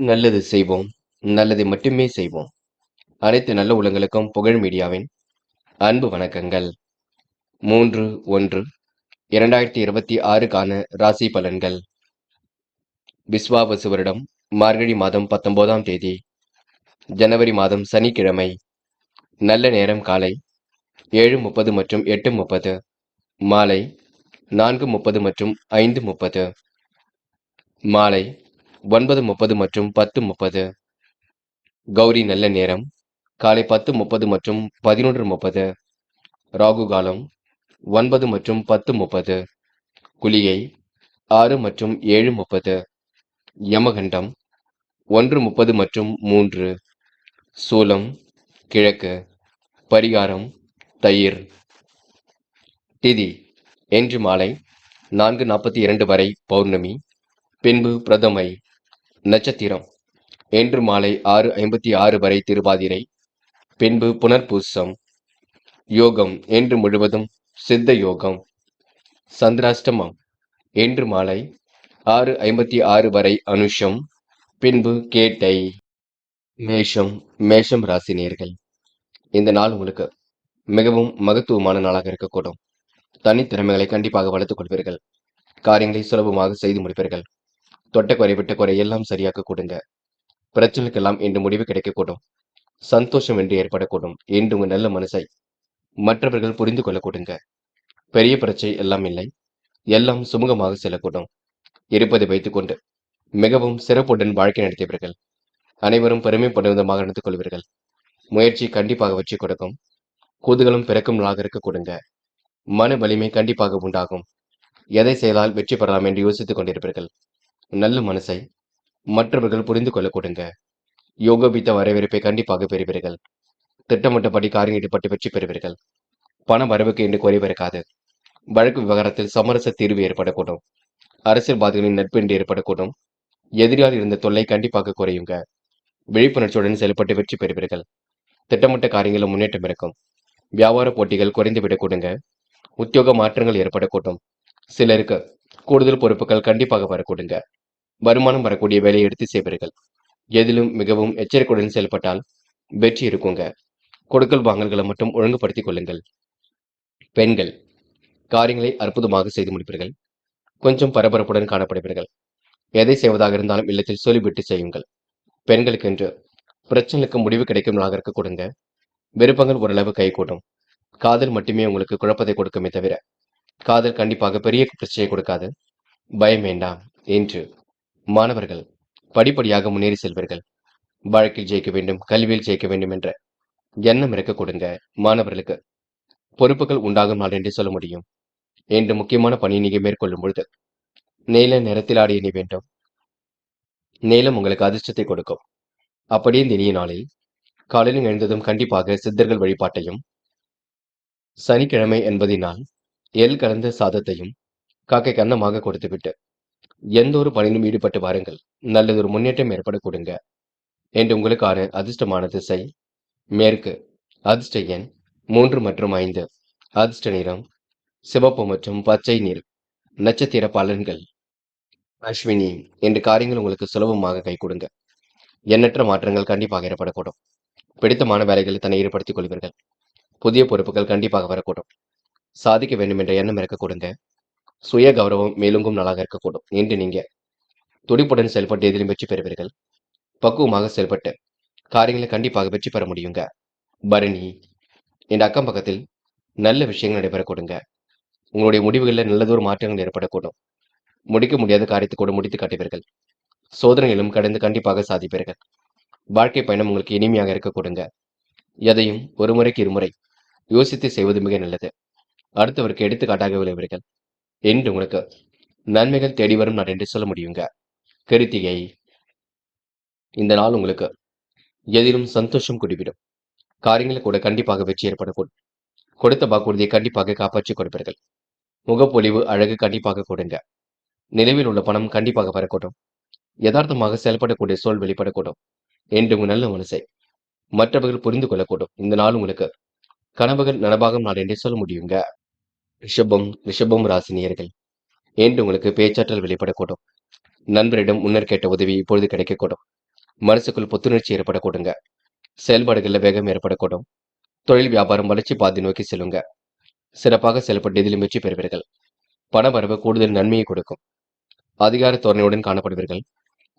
நல்லது செய்வோம். நல்லதை மட்டுமே செய்வோம். அனைத்து நல்ல உள்ளங்களுக்கும் புகழ் மீடியாவின் அன்பு வணக்கங்கள். 3/1/2026க்கான ராசி பலன்கள். விஸ்வாவசு வருடம் மார்கழி மாதம் 19ஆம் தேதி, ஜனவரி மாதம் சனிக்கிழமை. நல்ல நேரம் காலை 7:30 மற்றும் 8:30, மாலை 4:30 மற்றும் 5:30, மாலை 9:30 மற்றும் 10:30. கௌரி நல்ல நேரம் காலை 10:30 மற்றும் 11:30. ராகு காலம் 9 மற்றும் 10:30. குளிகை 6 மற்றும் 7:30. யமகண்டம் 1:30 மற்றும் 3. சூலம் கிழக்கு. பரிகாரம் தயிர். திதி இன்று மாலை 4:42 வரை பௌர்ணமி, பின்பு பிரதமை. நட்சத்திரம் இன்று மாலை 6:56 வரை திருவாதிரை, பின்பு புனர்பூசம். யோகம் இன்று முழுவதும் சித்த யோகம். சந்திராஷ்டமம் இன்று மாலை 6:56 வரை அனுஷம், பின்பு கேட்டை. மேஷம் ராசி நேயர்கள், இந்த நாள் உங்களுக்கு மிகவும் மகத்துவமான நாளாக இருக்கக்கூடும். தனித்திறமைகளை கண்டிப்பாக வளர்த்துக் கொள்வீர்கள். காரியங்களை சுலபமாக செய்து முடிப்பீர்கள். தொட்ட குறை விட்ட குறை எல்லாம் சரியாக கொடுங்க. பிரச்சனைக்கெல்லாம் இன்று முடிவு கிடைக்கக்கூடும். சந்தோஷம் என்று ஏற்படக்கூடும். இன்று உங்கள் நல்ல மனசை மற்றவர்கள் புரிந்து கொள்ள கொடுங்க. பெரிய பிரச்சனை எல்லாம் இல்லை, எல்லாம் சுமூகமாக செல்லக்கூடும். இருப்பதை வைத்துக்கொண்டு மிகவும் சிறப்புடன் வாழ்க்கை நடத்தியவர்கள். அனைவரும் பெருமைப்படும் விதமாக நடந்து கொள்வீர்கள். முயற்சி கண்டிப்பாக வெற்றி கொடுக்கும். குதூகலம் பிறக்கும் நாளாக இருக்க கொடுங்க. மன வலிமை கண்டிப்பாக உண்டாகும். எதை செய்தால் வெற்றி பெறலாம் என்று யோசித்துக் கொண்டிருப்பீர்கள். நல்ல மனசை மற்றவர்கள் புரிந்து கொள்ள கொடுங்க. யோகபித்த வரவேற்பை கண்டிப்பாக பெறுவீர்கள். திட்டமிட்டபடி காரியம் ஈடுபட்டு வெற்றி பெறுவீர்கள். பண வரவுக்கு என்று குறைவு இருக்காது. வழக்கு விவகாரத்தில் சமரச தீர்வு ஏற்படக்கூடும். அரசியல்வாதிகளின் நட்பு என்று ஏற்படக்கூடும். எதிரியால் இருந்த தொல்லை கண்டிப்பாக குறையுங்க. விழிப்புணர்ச்சியுடன் செயல்பட்டு வெற்றி பெறுவீர்கள். திட்டமிட்ட காரியங்களில் முன்னேற்றம் இருக்கும். வியாபார போட்டிகள் குறைந்துவிடக் கொடுங்க. உத்தியோக மாற்றங்கள் ஏற்படக்கூடும். சிலருக்கு கூடுதல் பொறுப்புகள் கண்டிப்பாக வரக்கூடுங்க. வருமானம் வரக்கூடிய வேலையை எடுத்து செய்வீர்கள். எதிலும் மிகவும் எச்சரிக்கையுடன் செயல்பட்டால் வெற்றி இருக்குங்க. கொடுக்கல் வாங்கல்களை மட்டும் ஒழுங்குபடுத்திக் கொள்ளுங்கள். பெண்கள் காரியங்களை அற்புதமாக செய்து முடிப்பீர்கள். கொஞ்சம் பரபரப்புடன் காணப்படுவீர்கள். எதை செய்வதாக இருந்தாலும் இல்லத்தில் சொல்லிவிட்டு செய்யுங்கள். பெண்களுக்கு என்று பிரச்சனைக்கு முடிவு கிடைக்கும் நாளாக இருக்க கொடுங்க. விருப்பங்கள் ஓரளவு கைகூடும். காதல் மட்டுமே உங்களுக்கு குழப்பத்தை கொடுக்குமே தவிர காதல் கண்டிப்பாக பெரிய பிரச்சனையை கொடுக்காது. பயம் வேண்டாம். என்று மாணவர்கள் படிப்படியாக முன்னேறி செல்வீர்கள். வாழ்க்கையில் ஜெயிக்க வேண்டும், கல்வியில் ஜெயிக்க வேண்டும் என்ற எண்ணம் இருக்க கொடுங்க. மாணவர்களுக்கு பொறுப்புகள் உண்டாகும் நாள் என்று சொல்ல முடியும். என்று முக்கியமான பணியை நீங்க மேற்கொள்ளும் பொழுது நீல நிறத்தில் ஆடிய நீ வேண்டும். நீலம் உங்களுக்கு அதிர்ஷ்டத்தை கொடுக்கும். அப்படியே இந்த இனிய நாளில் காலையில் எழுந்ததும் கண்டிப்பாக சித்தர்கள் வழிபாட்டையும், சனிக்கிழமை என்பதினால் எள் கலந்த சாதத்தையும் காக்கைக்கு அன்னமாக கொடுத்துவிட்டு எந்த ஒரு பணியிலும் ஈடுபட்டு வாருங்கள். நல்லதொரு முன்னேற்றம் ஏற்பட கொடுங்க. என்று உங்களுக்கான அதிர்ஷ்டமான திசை மேற்கு. அதிர்ஷ்ட எண் 3 மற்றும் 5. அதிர்ஷ்ட நிறம் சிவப்பு மற்றும் பச்சை நிறம். நட்சத்திர பலன்கள். அஸ்வினி, என்று காரியங்கள் உங்களுக்கு சுலபமாக கை கொடுங்க. எண்ணற்ற மாற்றங்கள் கண்டிப்பாக ஏற்படக்கூடும். பிடித்தமான வேலைகளில் தன்னை ஈடுபடுத்திக் கொள்வீர்கள். புதிய பொறுப்புகள் கண்டிப்பாக வரக்கூடும். சாதிக்க வேண்டும் என்ற எண்ணம் இருக்க கொடுங்க. சுய கௌரவம் மேலோங்கும் நாளாக இருக்கக்கூடும். என்று நீங்க துடிப்புடன் செயல்பட்டு எதிலும் வெற்றி பெறுவீர்கள். பக்குவமாக செயல்பட்டு காரியங்களை கண்டிப்பாக வெற்றி பெற முடியுங்க. பரணி, இந்த அக்கம் பக்கத்தில் நல்ல விஷயங்கள் நடைபெற கொடுங்க. உங்களுடைய முடிவுகளில் நல்லதொரு மாற்றங்கள் ஏற்படக்கூடும். முடிக்க முடியாத காரியத்தை கூட முடித்து காட்டுவீர்கள். சோதனைகளும் கடந்து கண்டிப்பாக சாதிப்பீர்கள். வாழ்க்கை பயணம் உங்களுக்கு இனிமையாக இருக்க கொடுங்க. எதையும் ஒரு முறைக்கு இருமுறை யோசித்து செய்வது மிக நல்லது. அடுத்தவருக்கு எடுத்துக்காட்டாக விளைவீர்கள். என்று உங்களுக்கு நன்மைகள் தேடி வரும் நாள் என்று சொல்ல முடியுங்க. கிருத்திகை, இந்த நாள் உங்களுக்கு எதிலும் சந்தோஷம் குடிவிடும். காரியங்களை கூட கண்டிப்பாக வெற்றி ஏற்படக்கூடும். கொடுத்த வாக்குறுதியை கண்டிப்பாக காப்பாற்றி கொடுப்பீர்கள். முகப்பொலிவு அழகு கண்டிப்பாக கொடுங்க. நிலவில் உள்ள பணம் கண்டிப்பாக வரக்கூடும். யதார்த்தமாக செயல்படக்கூடிய சூழல் வெளிப்படக்கூடும். என்று உங்கள் நல்ல மனசை மற்றவர்கள் புரிந்து கொள்ளக்கூடும். இந்த நாள் உங்களுக்கு கனவுகள் நனவாகும் நாள் என்றே சொல்ல முடியுங்க. ரிஷபம் ராசினியர்கள், என்று உங்களுக்கு பேச்சாற்றல் வெளிப்படக்கூடும். நண்பரிடம் முன்னர் கேட்ட உதவி இப்பொழுது கிடைக்கக்கூடும். மனசுக்குள் புத்துணர்ச்சி ஏற்படக்கூடுங்க. செயல்பாடுகளில் வேகம் ஏற்படக்கூடும். தொழில் வியாபாரம் வளர்ச்சி பாதை நோக்கி செல்லுங்க. சிறப்பாக செயல்பட்டு இதிலும் வெற்றி பெறுவீர்கள். பணவரவு கூடுதல் நன்மையை கொடுக்கும். அதிகார தோரணையுடன் காணப்படுவீர்கள்.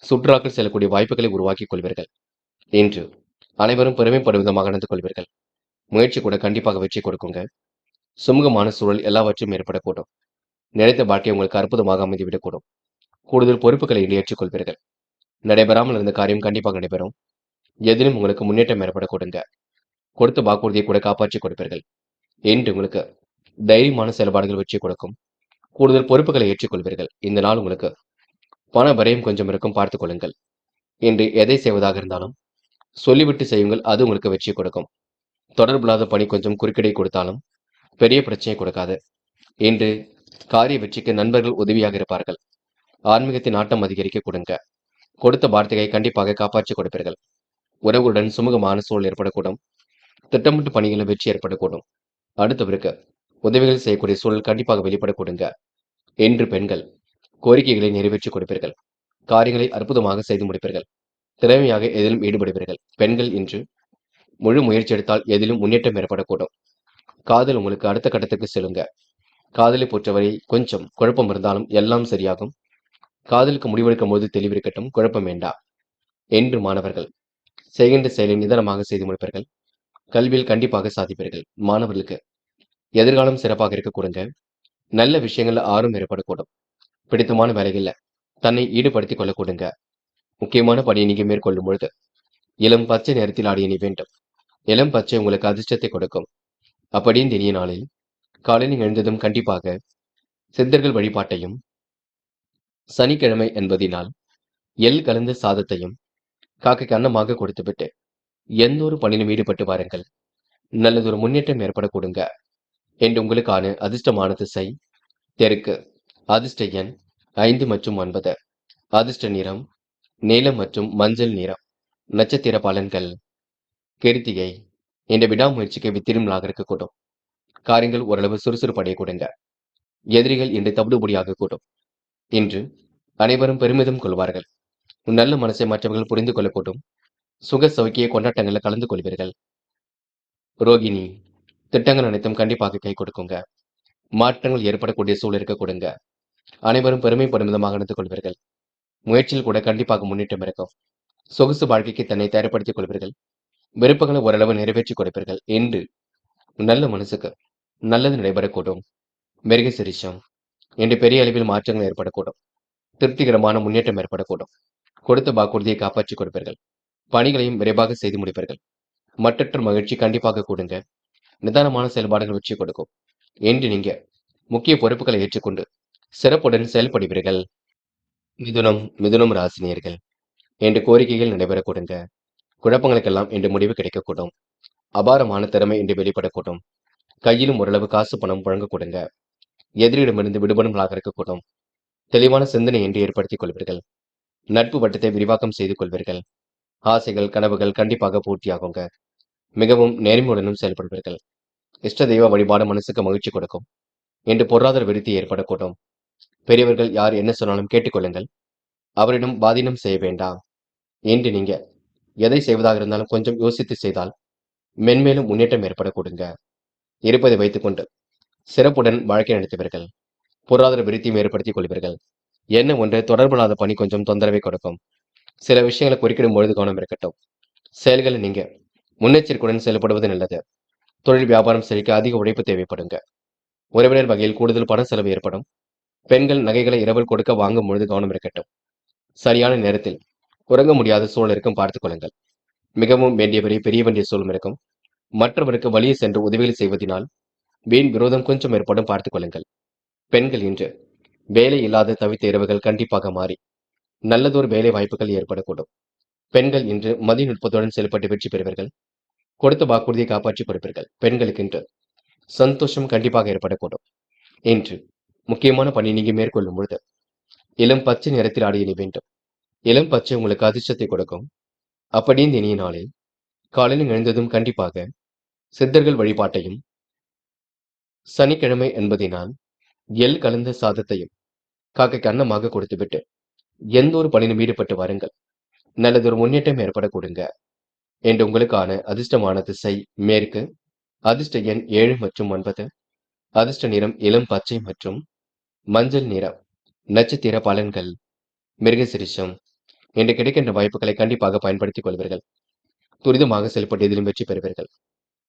சுற்றுலாக்கள் செல்லக்கூடிய வாய்ப்புகளை உருவாக்கிக் கொள்வீர்கள். இன்று அனைவரும் பெருமைப்படும் விதமாக நடந்து கொள்வீர்கள். முயற்சி கூட கண்டிப்பாக வெற்றி கொடுக்குங்க. சுமூகமான சூழல் எல்லாவற்றையும் ஏற்படக்கூடும். நினைத்த வாழ்க்கை உங்களுக்கு அற்புதமாக அமைந்துவிடக்கூடும். கூடுதல் பொறுப்புகளை இன்று ஏற்றுக்கொள்வீர்கள். நடைபெறாமல் இருந்த காரியம் கண்டிப்பாக நடைபெறும். எதிலும் உங்களுக்கு முன்னேற்றம் ஏற்படக்கூடுங்க. கொடுத்த வாக்குறுதியை கூட காப்பாற்றிக் கொடுப்பீர்கள். இன்று உங்களுக்கு தைரியமான செயல்பாடுகள் வெற்றி கொடுக்கும். கூடுதல் பொறுப்புகளை ஏற்றுக்கொள்வீர்கள். இந்த நாள் உங்களுக்கு பண வரையும் கொஞ்சம் இருக்கும், பார்த்துக் கொள்ளுங்கள். இன்று எதை செய்வதாக இருந்தாலும் சொல்லிவிட்டு செய்யுங்கள், அது உங்களுக்கு வெற்றி கொடுக்கும். தொடர்பில்லாத பணி கொஞ்சம் குறுக்கிடை கொடுத்தாலும் பெரிய பிரச்சனை கொடுக்காது. இன்று காரிய வெற்றிக்கு நண்பர்கள் உதவியாக இருப்பார்கள். ஆன்மீகத்தின் நாட்டம் அதிகரிக்க கொடுங்க. கொடுத்த வார்த்தையை கண்டிப்பாக காப்பாற்றி கொடுப்பீர்கள். உறவுடன் சுமூகமான சூழல் ஏற்படக்கூடும். திட்டமிட்டு பணிகளில் வெற்றி ஏற்படக்கூடும். அடுத்தவருக்கு உதவிகள் செய்யக்கூடிய சூழல் கண்டிப்பாக வெளிப்படக்கூடுங்க. இன்று பெண்கள் கோரிக்கைகளை நிறைவேற்றி கொடுப்பீர்கள். காரியங்களை அற்புதமாக செய்து முடிப்பீர்கள். திறமையாக எதிலும் ஈடுபடுவீர்கள். பெண்கள் இன்று முழு முயற்சி எடுத்தால் எதிலும் முன்னேற்றம் ஏற்படக்கூடும். காதல் உங்களுக்கு அடுத்த கட்டத்துக்கு செல்லுங்க. காதலை பொறுத்தவரை கொஞ்சம் குழப்பம் இருந்தாலும் எல்லாம் சரியாகும். காதலுக்கு முடிவெடுக்கும் போது தெளிவிருக்கட்டும், குழப்பம் வேண்டாம். என்று மாணவர்கள் செய்கின்ற செயலை நிதானமாக செய்து முடிப்பீர்கள். கல்வியில் கண்டிப்பாக சாதிப்பீர்கள். மாணவர்களுக்கு எதிர்காலம் சிறப்பாக இருக்க கொடுங்க. நல்ல விஷயங்கள்ல ஆர்வம் ஏற்படக்கூடும். பிடித்தமான வேலைகள்ல தன்னை ஈடுபடுத்திக் கொள்ள கொடுங்க. முக்கியமான பணியை நீங்க மேற்கொள்ளும் பொழுது இளம் பச்சை நிறத்தில் ஆடிய நீ வேண்டும். இளம் பச்சை உங்களுக்கு அதிர்ஷ்டத்தை கொடுக்கும். அப்படின்னு இனிய நாளில் காலையில் எழுந்ததும் கண்டிப்பாக சித்தர்கள் வழிபாட்டையும், சனிக்கிழமை என்பதினால் எள் கலந்த சாதத்தையும் காக்கைக்கு அன்னமாக கொடுத்துவிட்டு எந்த ஒரு பணியிலும் ஈடுபட்டு வாருங்கள். நல்லதொரு முன்னேற்றம் ஏற்பட கொடுங்க. என்று உங்களுக்கான அதிர்ஷ்டமான திசை தெற்கு. அதிர்ஷ்ட எண் 5 மற்றும் 9. அதிர்ஷ்ட நிறம் நீலம் மற்றும் மஞ்சள் நிறம். நட்சத்திர பலன்கள். கிருத்திகை. இந்த விடாமுயற்சிக்கு வித்திருமலாக இருக்கக்கூடும். காரியங்கள் ஓரளவு சுறுசுறுப்படைய கொடுங்க. எதிரிகள் இன்று தவிடுபொடியாக கூடும். இன்று அனைவரும் பெருமிதம் கொள்வார்கள். நல்ல மனசை மற்றவர்கள் புரிந்து கொள்ளக்கூடும். சுக சௌக்கிய கொண்டாட்டங்களில் கலந்து கொள்வீர்கள். ரோகிணி. திட்டங்கள் அனைத்தும் கண்டிப்பாக கை கொடுக்குங்க. மாற்றங்கள் ஏற்படக்கூடிய சூழல் இருக்க கொடுங்க. அனைவரும் பெருமைப்படும் விதமாக நடந்து கொள்வீர்கள். முயற்சியில் கூட கண்டிப்பாக முன்னேற்றம் இருக்கும். சொகுசு வாழ்க்கைக்கு தன்னை தயார்படுத்திக் கொள்வீர்கள். விருப்பங்களை ஓரளவு நிறைவேற்றிக் கொடுப்பீர்கள். என்று நல்ல மனசுக்கு நல்லது நடைபெறக்கூடும். மிருக சிரிஷம். இன்று பெரிய அளவில் மாற்றங்கள் ஏற்படக்கூடும். திருப்திகரமான முன்னேற்றம் ஏற்படக்கூடும். கொடுத்த வாக்குறுதியை காப்பாற்றிக் கொடுப்பீர்கள். பணிகளையும் விரைவாக செய்து முடிப்பீர்கள். மற்றற்ற மகிழ்ச்சி கண்டிப்பாக கூடுங்க. நிதானமான செயல்பாடுகள் வெற்றி கொடுக்கும். என்று நீங்க முக்கிய பொறுப்புகளை ஏற்றுக்கொண்டு சிறப்புடன் செயல்படுவீர்கள். மிதுனம் ராசினியர்கள். என்று கோரிக்கைகள் நடைபெற கொடுங்க. குழப்பங்களுக்கெல்லாம் இன்று முடிவு கிடைக்கக்கூடும். அபாரமான திறமை இன்று வெளிப்படக்கூடும். கையிலும் ஓரளவு காசு பணம் வழங்க கொடுங்க. எதிரிடமிருந்து விடுபடுகளாக இருக்கக்கூடும். தெளிவான சிந்தனை என்று ஏற்படுத்திக் கொள்வீர்கள். நட்பு வட்டத்தை விரிவாக்கம் செய்து கொள்வீர்கள். ஆசைகள் கனவுகள் கண்டிப்பாக பூர்த்தியாகுங்க. மிகவும் நேர்மையுடனும் செயல்படுவீர்கள். இஷ்ட தெய்வ வழிபாடு மனசுக்கு மகிழ்ச்சி கொடுக்கும். என்று பொருளாதார விருத்தி ஏற்படக்கூடும். பெரியவர்கள் யார் என்ன சொன்னாலும் கேட்டுக்கொள்ளுங்கள். அவரிடம் பாதீனம் செய்ய வேண்டாம். என்று நீங்க எதை செய்வதாக இருந்தாலும் கொஞ்சம் யோசித்து செய்தால் மென்மேலும் முன்னேற்றம் ஏற்பட கொடுங்க. இருப்பதை வைத்துக்கொண்டு சிறப்புடன் வாழ்க்கை நடத்துவீர்கள். பொருளாதார விருத்தியும் ஏற்படுத்திக் கொள்வீர்கள். என்ன ஒன்று தொடர்பில்லாத பணி கொஞ்சம் தொந்தரவை கொடுக்கும். சில விஷயங்களை குறிக்கிடும் பொழுது கவனம் இருக்கட்டும். செயல்களை நீங்க முன்னெச்சரிக்கையுடன் செயல்படுவது நல்லது. தொழில் வியாபாரம் செழிக்க அதிக உழைப்பு தேவைப்படுங்க. உறவினர் வகையில் கூடுதல் பண செலவு ஏற்படும். பெண்கள் நகைகளை இரவல் கொடுக்க வாங்கும் பொழுது கவனம் இருக்கட்டும். சரியான நேரத்தில் உறங்க முடியாத சூழல் இருக்கும், பார்த்துக் கொள்ளுங்கள். மிகவும் வேண்டியவரை பெரிய வேண்டிய சூழலும் இருக்கும். மற்றவருக்கு வழியே சென்று உதவிகள் செய்வதனால் வீண் விரோதம் கொஞ்சம் ஏற்படும், பார்த்துக் கொள்ளுங்கள். பெண்கள் இன்று வேலை இல்லாத தவித்த இரவுகள் கண்டிப்பாக மாறி நல்லதொரு வேலை வாய்ப்புகள் ஏற்படக்கூடும். பெண்கள் இன்று மதிநுட்பத்துடன் செயல்பட்டு வெற்றி பெறுவீர்கள். கொடுத்த வாக்குறுதியை காப்பாற்றி கொடுப்பீர்கள். பெண்களுக்கு இன்று சந்தோஷம் கண்டிப்பாக ஏற்படக்கூடும். இன்று முக்கியமான பணி நீங்க மேற்கொள்ளும் பொழுது இளம் பச்சை நிறத்தில் ஆடிய நீ வேண்டும். இளம் பச்சை உங்களுக்கு அதிர்ஷ்டத்தை கொடுக்கும். அப்படின்னு இனிய நாளில் காலையில் எழுந்ததும் கண்டிப்பாக சித்தர்கள் வழிபாட்டையும், சனிக்கிழமை என்பதினால் எள் கலந்த சாதத்தையும் காக்கைக்கு அன்னமாக கொடுத்துவிட்டு எந்த ஒரு பணியிலும் ஈடுபட்டு வாருங்கள். நல்லதொரு முன்னேற்றம் ஏற்படக்கூடுங்க. இன்று உங்களுக்கான அதிர்ஷ்டமான திசை மேற்கு. அதிர்ஷ்ட எண் 7 மற்றும் 9. அதிர்ஷ்ட நிறம் இளம் பச்சை மற்றும் மஞ்சள் நிறம். நட்சத்திர பலன்கள். மிருகசிரிஷம். இன்று கிடைக்கின்ற வாய்ப்புகளை கண்டிப்பாக பயன்படுத்திக் கொள்வீர்கள். துரிதமாக செயல்பட்டு இதிலும் வெற்றி பெறுவீர்கள்.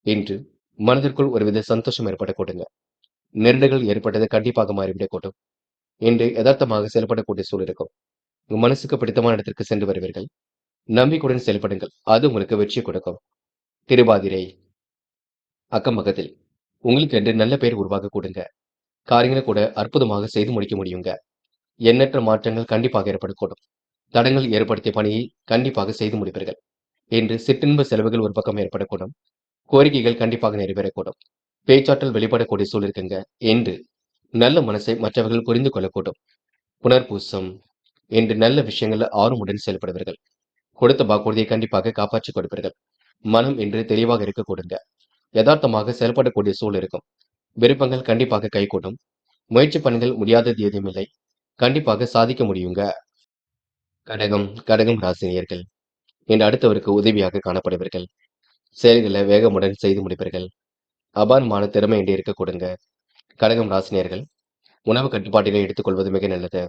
இன்று மனதிற்குள் ஒருவித சந்தோஷம் ஏற்படக்கூடுங்க. நெருடல்கள் ஏற்பட்டது கண்டிப்பாக மாறிவிடக்கூடும். இன்று யதார்த்தமாக செயல்படக்கூடிய சூழல் இருக்கும். உங்க மனசுக்கு பிடித்தமான இடத்திற்கு சென்று வருவீர்கள். நம்பிக்கையுடன் செயல்படுங்கள். அது உங்களுக்கு வெற்றி கொடுக்கும். திருவாதிரை. அக்கம் பக்கத்தில் உங்களுக்கு என்று நல்ல பெயர் உருவாக கொடுங்க. காரியங்களை கூட அற்புதமாக செய்து முடிக்க முடியுங்க. எண்ணற்ற மாற்றங்கள் கண்டிப்பாக ஏற்படக்கூடும். தடங்கள் ஏற்படுத்திய பணியை கண்டிப்பாக செய்து முடிப்பீர்கள். இன்று சிற்றின்ப செலவுகள் ஒரு பக்கம் ஏற்படக்கூடும். கோரிக்கைகள் கண்டிப்பாக நிறைவேறக்கூடும். பேச்சாற்றல் வெளிப்படக்கூடிய சூழல் இருக்குங்க. என்று நல்ல மனசை மற்றவர்கள் புரிந்து கொள்ளக்கூடும். புனர்பூசம். இன்று நல்ல விஷயங்கள்ல ஆர்வமுடன் செயல்படுவீர்கள். கொடுத்த வாக்குறுதியை கண்டிப்பாக காப்பாற்றிக் கொடுப்பீர்கள். மனம் இன்று தெளிவாக இருக்க கொடுங்க. யதார்த்தமாக செயல்படக்கூடிய சூழல் இருக்கும். விருப்பங்கள் கண்டிப்பாக கைகூடும். முயற்சி பணிகள் முடியாதது எதுவுமில்லை. கண்டிப்பாக சாதிக்க முடியுங்க. கடகம் ராசினியர்கள். இன்று அடுத்தவருக்கு உதவியாக காணப்படுவீர்கள். செயல்களை வேகமுடன் செய்து முடிப்பீர்கள். அபாரமான திறமை இன்று இருக்க கொடுங்க. கடகம் ராசினியர்கள். உணவு கட்டுப்பாட்டினை எடுத்துக்கொள்வது மிக நல்லது.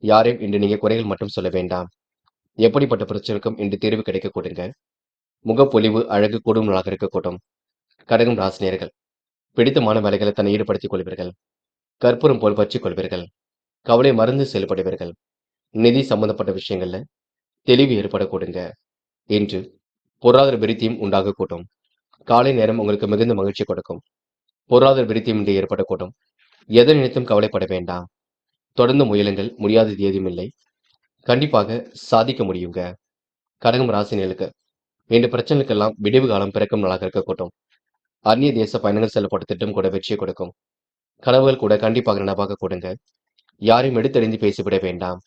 யாரையும் இன்று நீங்க குறைகள் மட்டும் சொல்ல வேண்டாம். எப்படிப்பட்ட பிரச்சனைக்கும் இன்று தீர்வு கிடைக்க கொடுங்க. முகப்பொலிவு அழகு கூடும் நாளாக இருக்கக்கூடும். கடகம் ராசினியர்கள். பிடித்தமான வேலைகளை தன்னை ஈடுபடுத்திக் கொள்வீர்கள். கற்பூரம் போல் பற்றிக் கொள்வீர்கள். கவலை மறந்து செயல்படுவீர்கள். நிதி சம்பந்தப்பட்ட விஷயங்கள்ல தெளிவு ஏற்பட கொடுங்க. இன்று பொருளாதார விருத்தியும் உண்டாகக்கூடும். காலை நேரம் உங்களுக்கு மிகுந்த மகிழ்ச்சி கொடுக்கும். பொருளாதார விருத்தியும் இன்று ஏற்படக்கூடும். எதை நினைத்தும் கவலைப்பட வேண்டாம். தொடர்ந்து முயலுங்கள். முடியாதது ஏதுமில்லை. கண்டிப்பாக சாதிக்க முடியுங்க. கடகம் ராசினியர்களுக்கு இன்று பிரச்சனைக்கெல்லாம் விடிவு காலம் பிறக்கும் நாளாக இருக்கக்கூடும். அந்நிய தேச பயணங்கள் செல்லப்பட்ட திட்டம் கூட வெற்றியை கொடுக்கும். கனவுகள் கூட கண்டிப்பாக நனவாக கொடுங்க. யாரையும் எடுத்தறிந்து பேசிவிட வேண்டாம்.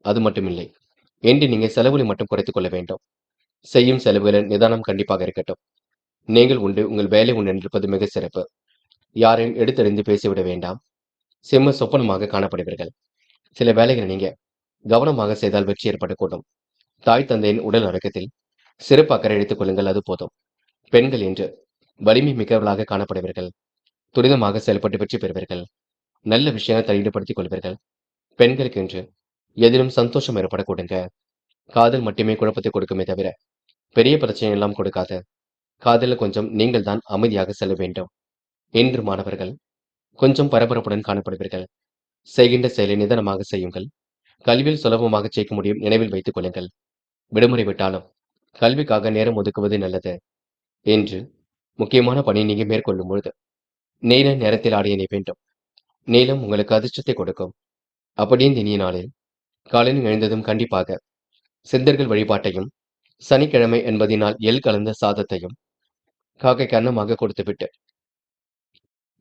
அது மட்டுமில்லை. என்று நீங்க செலவுகளை மட்டும் குறைத்துக் கொள்ள வேண்டும். செய்யும் செலவுகளில் நிதானம் கண்டிப்பாக இருக்கட்டும். நீங்கள் உண்டு, உங்கள் வேலை உண்டு என்றிருப்பது மிக சிறப்பு. யாரையும் எடுத்தறிந்து பேசிவிட வேண்டாம். சிம்ம சொப்பனமாக காணப்படுவீர்கள். சில வேலைகளை நீங்க கவனமாக செய்தால் வெற்றி ஏற்படக்கூடும். தாய் தந்தையின் உடல் நலக்கத்தில் சிறப்பு அக்கறை எடுத்துக் கொள்ளுங்கள், அது போதும். பெண்கள் என்று வலிமை மிக்கவர்களாக காணப்படுவீர்கள். துரிதமாக செயல்பட்டு வெற்றி பெறுவீர்கள். நல்ல விஷயங்களை ஈடுபடுத்திக் கொள்வீர்கள். பெண்களுக்கு என்று எதிலும் சந்தோஷம் ஏற்பட கொடுங்க. காதல் மட்டுமே குழப்பத்தை கொடுக்குமே தவிர பெரிய பிரச்சனை எல்லாம் கொடுக்காத. காதலில் கொஞ்சம் நீங்கள் தான் அமைதியாக செல்ல வேண்டும். இன்று மாணவர்கள் கொஞ்சம் பரபரப்புடன் காணப்படுவீர்கள். செய்கின்ற செயலை நிதானமாக செய்யுங்கள். கல்வியில் சுலபமாக ஜெயிக்க முடியும், நினைவில் வைத்துக் கொள்ளுங்கள். விடுமுறை விட்டாலும் கல்விக்காக நேரம் ஒதுக்குவது நல்லது. என்று முக்கியமான பணியை நீங்க மேற்கொள்ளும் பொழுது நீல நேரத்தில் ஆடிய நீ வேண்டும். நீளம் உங்களுக்கு அதிர்ஷ்டத்தை கொடுக்கும். அப்படியே இந்த இனிய நாளில் காலையில் எழுந்ததும் கண்டிப்பாக சித்தர்கள் வழிபாட்டையும், சனிக்கிழமை என்பதினால் எள் கலந்த சாதத்தையும் காக்கைக்கு அன்னமாக கொடுத்துவிட்டு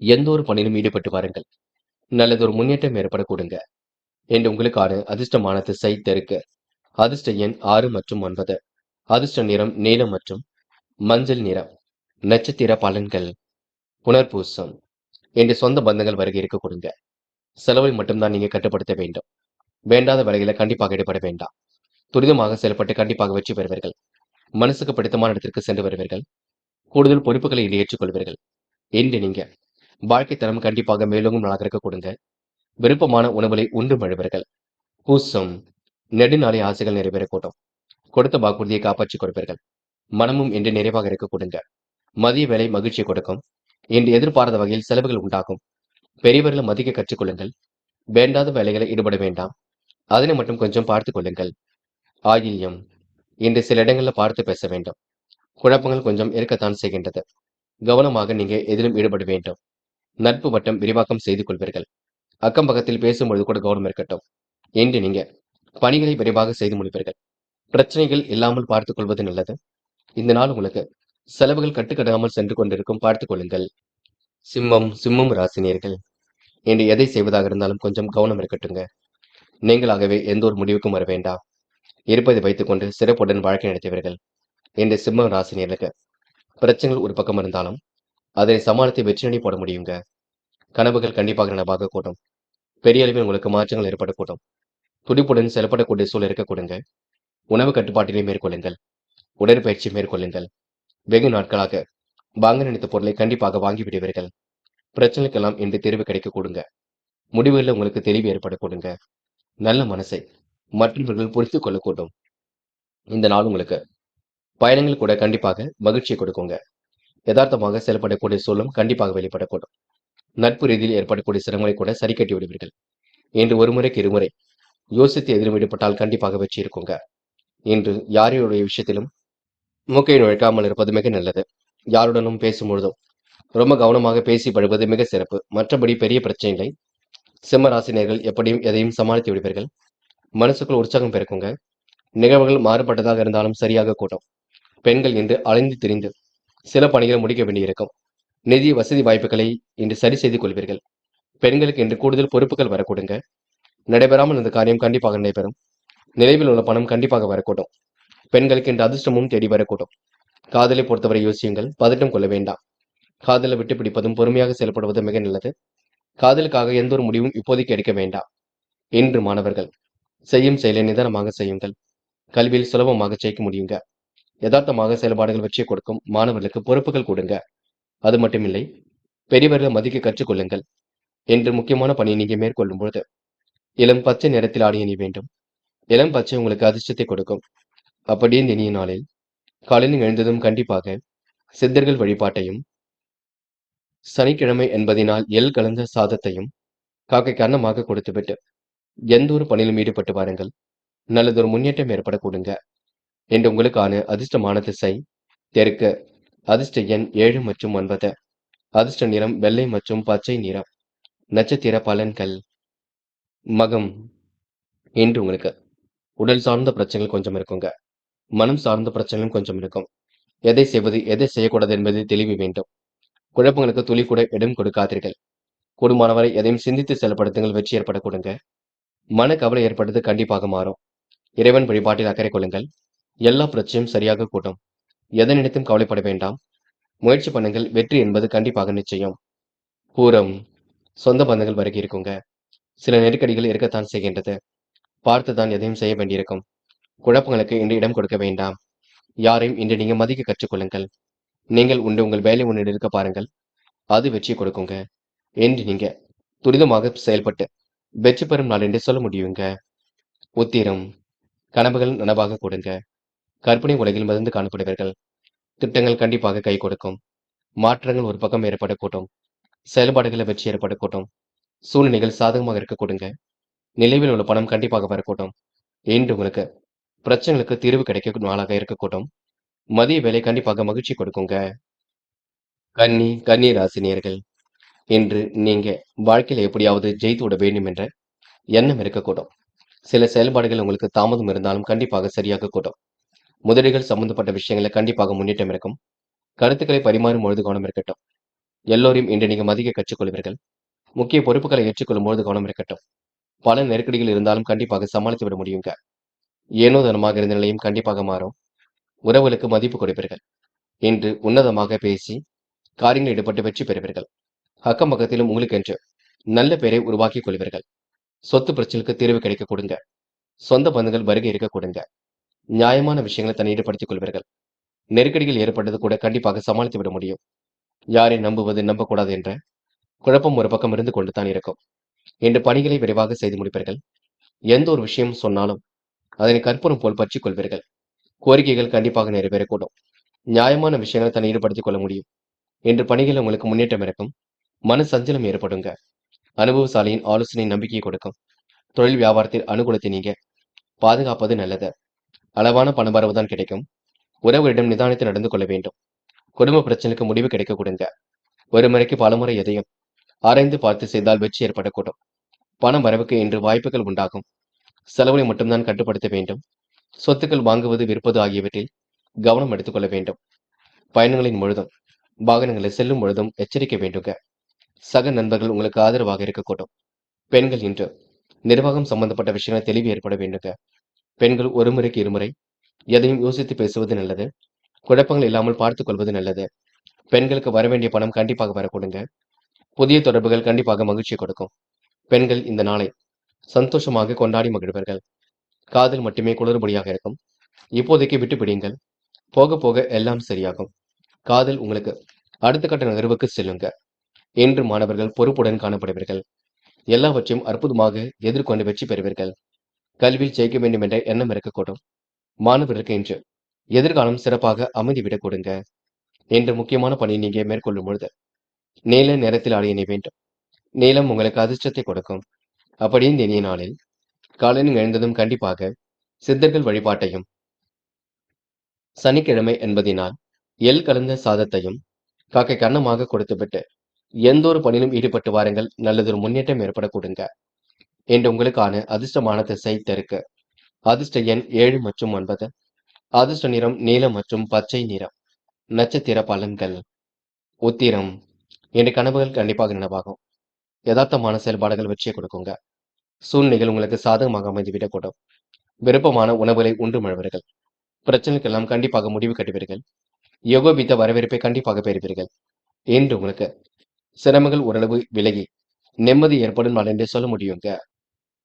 எந்த ஒரு பணியிலும் ஈடுபட்டு வாருங்கள். நல்லதொரு முன்னேற்றம் ஏற்பட கொடுங்க. என்று உங்களுக்கான அதிர்ஷ்டமான திசை தெற்கு. அதிர்ஷ்ட எண் 6 மற்றும் 9. அதிர்ஷ்ட நிறம் நீலம் மற்றும் மஞ்சள் நிறம். நட்சத்திர பலன்கள். புனர்பூசம். என்று சொந்த பந்தங்கள் வருகை இருக்க கொடுங்க. செலவை மட்டும்தான் நீங்க கட்டுப்படுத்த வேண்டும். வேண்டாத வேலைகளை கண்டிப்பாக ஈடுபட வேண்டாம். துரிதமாக செயல்பட்டு கண்டிப்பாக வெற்றி பெறுவீர்கள். மனசுக்கு பிடித்தமான இடத்திற்கு சென்று வருவீர்கள். கூடுதல் பொறுப்புகளை இன்று ஏற்றுக்கொள்வீர்கள். இன்று நீங்க வாழ்க்கை தரம் கண்டிப்பாக மேலோங்கும் நாளாக இருக்க கொடுங்க. விருப்பமான உணவுகளை உண்டு மழுவீர்கள். பூசம். நெடுநாளை ஆசைகள் நிறைவேறக்கூடும். கொடுத்த வாக்குறுதியை காப்பாற்றிக் கொடுப்பீர்கள். மனமும் இன்று நிறைவாக இருக்க கொடுங்க. மதிய வேலை மகிழ்ச்சியை கொடுக்கும். இன்று எதிர்பாராத வகையில் செலவுகள் உண்டாகும். பெரியவர்களை மதிக்க கற்றுக்கொள்ளுங்கள். வேண்டாத வேலைகளை ஈடுபட வேண்டாம். அதனை மட்டும் கொஞ்சம் பார்த்துக் கொள்ளுங்கள். ஆயில்யம். இன்று சில இடங்கள்ல பார்த்து பேச வேண்டும். குழப்பங்கள் கொஞ்சம் இருக்கத்தான் செய்கின்றது. கவனமாக நீங்க எதிலும் ஈடுபட வேண்டும். நட்பு வட்டம் விரிவாக்கம் செய்து கொள்வீர்கள். அக்கம் பக்கத்தில் பேசும்பொழுது கூட கவனம் இருக்கட்டும். இன்று நீங்க பணிகளை விரைவாக செய்து முடிப்பீர்கள். பிரச்சனைகள் இல்லாமல் பார்த்துக் கொள்வது நல்லது. இந்த நாள் உங்களுக்கு செலவுகள் கட்டுக்கடாமல் சென்று கொண்டிருக்கும், பார்த்துக் கொள்ளுங்கள். சிம்மம் ராசினியர்கள். இன்று எதை செய்வதாக இருந்தாலும் கொஞ்சம் கவனம் இருக்கட்டுங்க. நீங்களாகவே எந்த ஒரு முடிவுக்கும் வர வேண்டாம். இருப்பதை வைத்துக் கொண்டு சிறப்புடன் வாழ்க்கை நடத்தியவர்கள். இன்று சிம்ம ராசினியர்களுக்கு பிரச்சனைகள் ஒரு பக்கம் இருந்தாலும் அதை சமாளித்து வெற்றியடி போட முடியுங்க. கனவுகள் கண்டிப்பாக நனவாக கூடும். பெரிய அளவில் உங்களுக்கு மாற்றங்கள் ஏற்படக்கூடும். துடிப்புடன் செயல்படக்கூடிய சூழல் இருக்க கொடுங்க. உணவு கட்டுப்பாட்டினை மேற்கொள்ளுங்கள். உடற்பயிற்சி மேற்கொள்ளுங்கள். வெகு நாட்களாக வாங்க நினைத்த பொருளை கண்டிப்பாக வாங்கி விடுவீர்கள். பிரச்சனைக்கெல்லாம் இன்று தீர்வு கிடைக்க கொடுங்க. முடிவுகளில் உங்களுக்கு தெளிவு ஏற்பட கொடுங்க. நல்ல மனசை மற்றவர்கள் புரிந்து கொள்ளக்கூடும். இந்த நாள் உங்களுக்கு பயணங்கள் கூட கண்டிப்பாக மகிழ்ச்சியை கொடுக்குங்க. யதார்த்தமாக செயல்படக்கூடிய சூழலும் கண்டிப்பாக வெளிப்படக்கூடும். நட்பு ரீதியில் ஏற்படக்கூடிய சிரமங்களை கூட சரி கட்டி விடுவீர்கள். இன்று ஒரு முறைக்கு இருமுறை யோசித்து எதிரும் ஈடுபட்டால் கண்டிப்பாக வெற்றி இருக்குங்க. இன்று யாருடைய விஷயத்திலும் மூக்கை நுழைக்காமல் இருப்பது மிக நல்லது. யாருடனும் பேசும் பொழுதும் ரொம்ப கவனமாக பேசி பழகுவது மிக சிறப்பு. மற்றபடி பெரிய பிரச்சனைகளை சிம்ம ராசினியர்கள் எப்படியும் எதையும் சமாளித்து விடுவீர்கள். மனசுக்குள் உற்சாகம் பிறக்குங்க. நிகழ்வுகள் மாறுபட்டதாக இருந்தாலும் சரியாக கூட்டும். பெண்கள் இன்று அலைந்து திரிந்து சில பணிகளை முடிக்க வேண்டியிருக்கும். நிதி வசதி வாய்ப்புகளை இன்று சரி செய்து கொள்வீர்கள். பெண்களுக்கு இன்று கூடுதல் பொறுப்புகள் வரக்கூடுங்க. நடைபெறாமல் இந்த காரியம் கண்டிப்பாக நடைபெறும். நிலைவில் உள்ள பணம் கண்டிப்பாக வரக்கூடும். பெண்களுக்கு இன்று அதிர்ஷ்டமும் தேடி வரக்கூடும். காதலை பொறுத்தவரை யோசியுங்கள். பதட்டம் கொள்ள வேண்டாம். காதலை விட்டு பிடிப்பதும் பொறுமையாக செயல்படுவது மிக நல்லது. காதலுக்காக எந்த ஒரு முடிவும் இப்போதைக்கு எடுக்க வேண்டாம். இன்று மாணவர்கள் செய்யும் செயலை நிதானமாக செய்யுங்கள். கல்வியில் சுலபமாக ஜெயிக்க முடியுங்க. யதார்த்தமாக செயல்பாடுகள் வெற்றியை கொடுக்கும். மாணவர்களுக்கு பொறுப்புகள் கொடுங்க. அது மட்டுமில்லை, பெரியவர்களை மதிக்க கற்றுக்கொள்ளுங்கள். என்று முக்கியமான பணியை நீங்க மேற்கொள்ளும் பொழுது இளம் பச்சை நிறத்தில் ஆடை அணிய வேண்டும். இளம் பச்சை உங்களுக்கு அதிர்ஷ்டத்தை கொடுக்கும். அப்படியே இந்த இனிய நாளில் காலையில் எழுந்ததும் கண்டிப்பாக சித்தர்கள் வழிபாட்டையும், சனிக்கிழமை என்பதினால் எள் கலந்த சாதத்தையும் காக்கைக்கு அன்னமாக கொடுத்துவிட்டு எந்த ஒரு பணியிலும் ஈடுபட்டு வாருங்கள். நல்லதொரு முன்னேற்றம் ஏற்பட கொடுங்க. என்று உங்களுக்கான அதிர்ஷ்டமான திசை தெற்கு. அதிர்ஷ்ட எண் 7 மற்றும் 9. அதிர்ஷ்ட நிறம் வெள்ளை மற்றும் பச்சை நிறம். நட்சத்திர பலன்கள். மகம். இன்று உங்களுக்கு உடல் சார்ந்த பிரச்சனைகள் கொஞ்சம் இருக்குங்க. மனம் சார்ந்த பிரச்சனைகளும் கொஞ்சம் இருக்கும். எதை செய்வது எதை செய்யக்கூடாது என்பது தெளிவு வேண்டும். குழப்பங்களுக்கு துளி கூட இடம் கொடுக்காதீர்கள். கூடுமானவரை எதையும் சிந்தித்து செயல்படுத்துங்கள். வெற்றி ஏற்பட கொடுங்க. மன கவலை ஏற்படுறது கண்டிப்பாக மாறும். இறைவன் வழிபாட்டில் அக்கறை கொள்ளுங்கள். எல்லா பிரச்சனையும் சரியாக கூட்டும். எதை நினைத்தும் கவலைப்பட வேண்டாம். முயற்சி பண்ணுங்கள். வெற்றி என்பது கண்டிப்பாக நிச்சயம். பூரம். சொந்த பந்தங்கள் வருகை இருக்குங்க. சில நெருக்கடிகள் இருக்கத்தான் செய்கின்றது. பார்த்துதான் எதையும் செய்ய வேண்டியிருக்கும். குழப்பங்களுக்கு இன்று இடம் கொடுக்க வேண்டாம். யாரையும் இன்று நீங்க மதிக்க கற்றுக்கொள்ளுங்கள். நீங்கள் உங்கள் வேலை ஒன்று இருக்க பாருங்கள். அது வெற்றி கொடுக்குங்க. என்று நீங்க துரிதமாக செயல்பட்டு வெற்றி பெறும் நாள் என்று சொல்ல முடியுங்க. உத்திரம். கனவுகள் நனவாக கொடுங்க. கற்பனை உலகில் மிதந்து காணப்படுவீர்கள். திட்டங்கள் கண்டிப்பாக கை கொடுக்கும். மாற்றங்கள் ஒரு பக்கம் ஏற்படக்கூடும். செயல்பாடுகளை வெற்றி ஏற்படக்கூடும். சூழ்நிலைகள் சாதகமாக இருக்க கொடுங்க. நிலைவில் உள்ள பணம் கண்டிப்பாக வரக்கூடும். இன்று உங்களுக்கு பிரச்சனைகளுக்கு தீர்வு கிடைக்கும் நாளாக இருக்கக்கூடும். மதிய வேலை கண்டிப்பாக மகிழ்ச்சி கொடுக்குங்க. கன்னி ராசினியர்கள். இன்று நீங்க வாழ்க்கையில எப்படியாவது ஜெயித்து விட வேண்டும் என்ற எண்ணம் இருக்கக்கூடும். சில செயல்பாடுகள் உங்களுக்கு தாமதம் இருந்தாலும் கண்டிப்பாக சரியாக கூடும். முதலீடுகள் சம்பந்தப்பட்ட விஷயங்களை கண்டிப்பாக முன்னேற்றம் இருக்கும். கருத்துக்களை பரிமாறும் பொழுது கவனம் இருக்கட்டும். எல்லோரையும் இன்று நீங்க மதிக்க கற்றுக்கொள்வீர்கள். முக்கிய பொறுப்புகளை ஏற்றுக்கொள்ளும் பொழுது கவனம் இருக்கட்டும். பல நெருக்கடிகள் இருந்தாலும் கண்டிப்பாக சமாளித்து விட முடியுங்க. ஏனோ தனமாக இருந்த நிலையும் கண்டிப்பாக மாறும். உறவுகளுக்கு மதிப்பு கொடுப்பீர்கள். இன்று உன்னதமாக பேசி காரியங்களில் ஈடுபட்டு வெற்றி பெறுவீர்கள். அக்கம் பக்கத்திலும் உங்களுக்கென்று நல்ல பெயரை உருவாக்கிக் கொள்வீர்கள். சொத்து பிரச்சனைக்கு தீர்வு கிடைக்க கொடுங்க. சொந்த பந்துகள் வருகை இருக்க கொடுங்க. நியாயமான விஷயங்களை தன்னை ஈடுபடுத்திக் கொள்வீர்கள். நெருக்கடிகள் ஏற்பட்டது கூட கண்டிப்பாக சமாளித்து விட முடியும். யாரை நம்புவது நம்பக்கூடாது என்ற குழப்பம் ஒரு பக்கம் இருந்து கொண்டு தான் இருக்கும். இன்று பணிகளை விரைவாக செய்து முடிப்பீர்கள். எந்த ஒரு விஷயம் சொன்னாலும் அதனை கற்பூரம் போல் பற்றிக் கொள்வீர்கள். கோரிக்கைகள் கண்டிப்பாக நிறைவேறக்கூடும். நியாயமான விஷயங்களை தன்னை ஈடுபடுத்திக் கொள்ள முடியும். இன்று பணிகளில் உங்களுக்கு முன்னேற்றம் இருக்கும். மன சஞ்சலம் ஏற்படுங்க. அனுபவசாலியின் ஆலோசனை நம்பிக்கையை கொடுக்கும். தொழில் வியாபாரத்தில் அனுகூலத்தை நீங்க பாதுகாப்பது நல்லது. அளவான பணவரவு தான் கிடைக்கும். உறவுகளிடம் நிதானித்து நடந்து கொள்ள வேண்டும். குடும்ப பிரச்சனைக்கு முடிவு கிடைக்க கொடுங்க. ஒரு முறைக்கு பலமுறை எதையும் ஆராய்ந்து பார்த்து செய்தால் வெற்றி ஏற்படக்கூடும். பணம் வரவுக்கு இன்று வாய்ப்புகள் உண்டாகும். செலவுகளை மட்டும்தான் கட்டுப்படுத்த வேண்டும். சொத்துக்கள் வாங்குவது விற்பது ஆகியவற்றில் கவனம் எடுத்துக்கொள்ள வேண்டும். பயணங்களின் பொழுதும் வாகனங்களை செல்லும் பொழுதும் எச்சரிக்கை வேண்டுங்க. சக நண்பர்கள் உங்களுக்கு ஆதரவாக இருக்கக்கூடும். பெண்கள் இன்று நிர்வாகம் சம்பந்தப்பட்ட விஷயங்கள் தெளிவு ஏற்பட வேண்டுங்க. பெண்கள் ஒரு முறைக்கு இருமுறை எதையும் யோசித்து பேசுவது நல்லது. குழப்பங்கள் இல்லாமல் பார்த்துக் கொள்வது நல்லது. பெண்களுக்கு வரவேண்டிய பணம் கண்டிப்பாக வரக்கூடுங்க. புதிய தொடர்புகள் கண்டிப்பாக மகிழ்ச்சி கொடுக்கும். பெண்கள் இந்த நாளை சந்தோஷமாக கொண்டாடி மகிழ்வார்கள். காதல் மட்டுமே குளறுபடியாக இருக்கும். இப்போதைக்கு விட்டு பிடிங்கள். போக போக எல்லாம் சரியாகும். காதல் உங்களுக்கு அடுத்த கட்ட நகர்வுக்கு செல்லுங்க. இன்று மாணவர்கள் பொறுப்புடன் காணப்படுவீர்கள். எல்லாவற்றையும் அற்புதமாக எதிர்கொண்டு வெற்றி பெறுவீர்கள். கல்வியில் ஜெயிக்க வேண்டும் என்ற எண்ணம் இருக்கக்கூடும். மாணவர்களுக்கு இன்று எதிர்காலம் சிறப்பாக அமைந்துவிடக் கொடுங்க. என்ற முக்கியமான பணியை நீங்க மேற்கொள்ளும் பொழுது நீல நிறத்தில் ஆடை அணிய வேண்டும். நீலம் உங்களுக்கு அதிர்ஷ்டத்தை கொடுக்கும். அப்படி இந்த இனிய நாளில் காலையில் எழுந்ததும் கண்டிப்பாக சித்தர்கள் வழிபாட்டையும், சனிக்கிழமை என்பதினால் எள் கலந்த சாதத்தையும் காக்கைக்கு அன்னமாக கொடுத்துவிட்டு எந்த ஒரு பணியிலும் ஈடுபட்டு வாருங்கள். நல்லதொரு முன்னேற்றம் ஏற்பட கொடுங்க. என்று உங்களுக்கான அதிர்ஷ்டமான திசை தெற்கு. அதிர்ஷ்ட எண் 7 மற்றும் 9. அதிர்ஷ்ட நிறம் நீலம் மற்றும் பச்சை நிறம். நட்சத்திர பலன்கள். உத்திரம். என்ற கனவுகள் கண்டிப்பாக நனவாகும். யதார்த்தமான செயல்பாடுகள் வெற்றியை கொடுக்குங்க. சூழ்நிலைகள் உங்களுக்கு சாதகமாக அமைந்துவிடக்கூடும். விருப்பமான உணவுகளை உண்டு மழுவீர்கள். பிரச்சனைக்கெல்லாம் கண்டிப்பாக முடிவு கட்டுவீர்கள். யோகோபித்த வரவேற்பை கண்டிப்பாக பெறுவீர்கள். என்று உங்களுக்கு சிரமங்கள் ஓரளவு விலகி நிம்மதி ஏற்படும் நாள் என்றே சொல்ல முடியுங்க.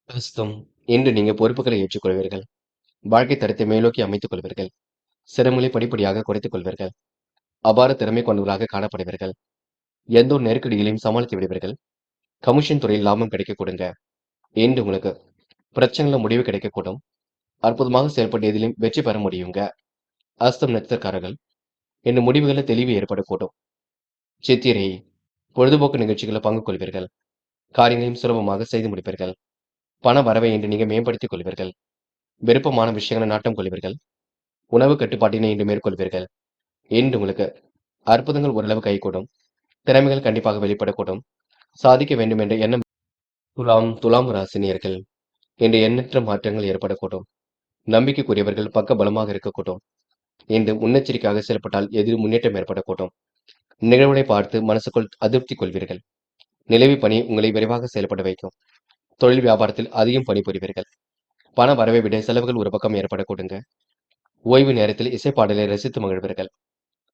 பிரஸ்தம். இன்று நீங்க பொறுப்புகளை ஏற்றுக்கொள்வீர்கள். வாழ்க்கை தரத்தை மேலோக்கி அமைத்துக் கொள்வீர்கள். சிரமங்களை படிப்படியாக குறைத்துக் கொள்வீர்கள். அபார திறமை கொண்டவர்களாக காணப்படுவீர்கள். எந்த ஒரு நெருக்கடிகளையும் சமாளித்து விடுவீர்கள். கமிஷன் துறையில் லாபம் கிடைக்க கொடுங்க. என்று உங்களுக்கு பிரச்சனைல முடிவு கிடைக்கக்கூடும். அற்புதமாக செயல்பட்டு எதிலும் வெற்றி பெற முடியுங்க. அஸ்தம் நட்சத்திரக்காரர்கள் இந்த முடிவுகளில் தெளிவு ஏற்படக்கூடும். சித்திரை. பொழுதுபோக்கு நிகழ்ச்சிகளில் பங்கு கொள்வீர்கள். காரியங்களையும் சுலபமாக செய்து முடிப்பீர்கள். பண வரவை இன்று நீங்க மேம்படுத்திக் கொள்வீர்கள். விருப்பமான விஷயங்களை நாட்டம் கொள்வீர்கள். உணவு கட்டுப்பாட்டினை இன்று மேற்கொள்வீர்கள். என்று உங்களுக்கு அற்புதங்கள் ஓரளவு கைகூடும். திறமைகள் கண்டிப்பாக வெளிப்படக்கூடும். சாதிக்க வேண்டும் என்ற எண்ணம். துலாம் ராசினியர்கள் இன்று எண்ணற்ற மாற்றங்கள் ஏற்படக்கூடும். நம்பிக்கைக்குரியவர்கள் பக்க பலமாக இருக்கக்கூடும். இன்று முன்னெச்சரிக்கையாக செயல்பட்டால் எதிலும் முன்னேற்றம் ஏற்படக்கூடும். நிகழ்வுகளை பார்த்து மனசுக்குள் அதிருப்தி கொள்வீர்கள். நிலவி பணி உங்களை விரைவாக செயல்பட வைக்கும். தொழில் வியாபாரத்தில் அதிகம் பணிபுரிவீர்கள். பண வரவை விட செலவுகள் ஒரு பக்கம் ஏற்படக்கூடுங்க. ஓய்வு நேரத்தில் இசைப்பாடலை ரசித்து மகிழ்வீர்கள்.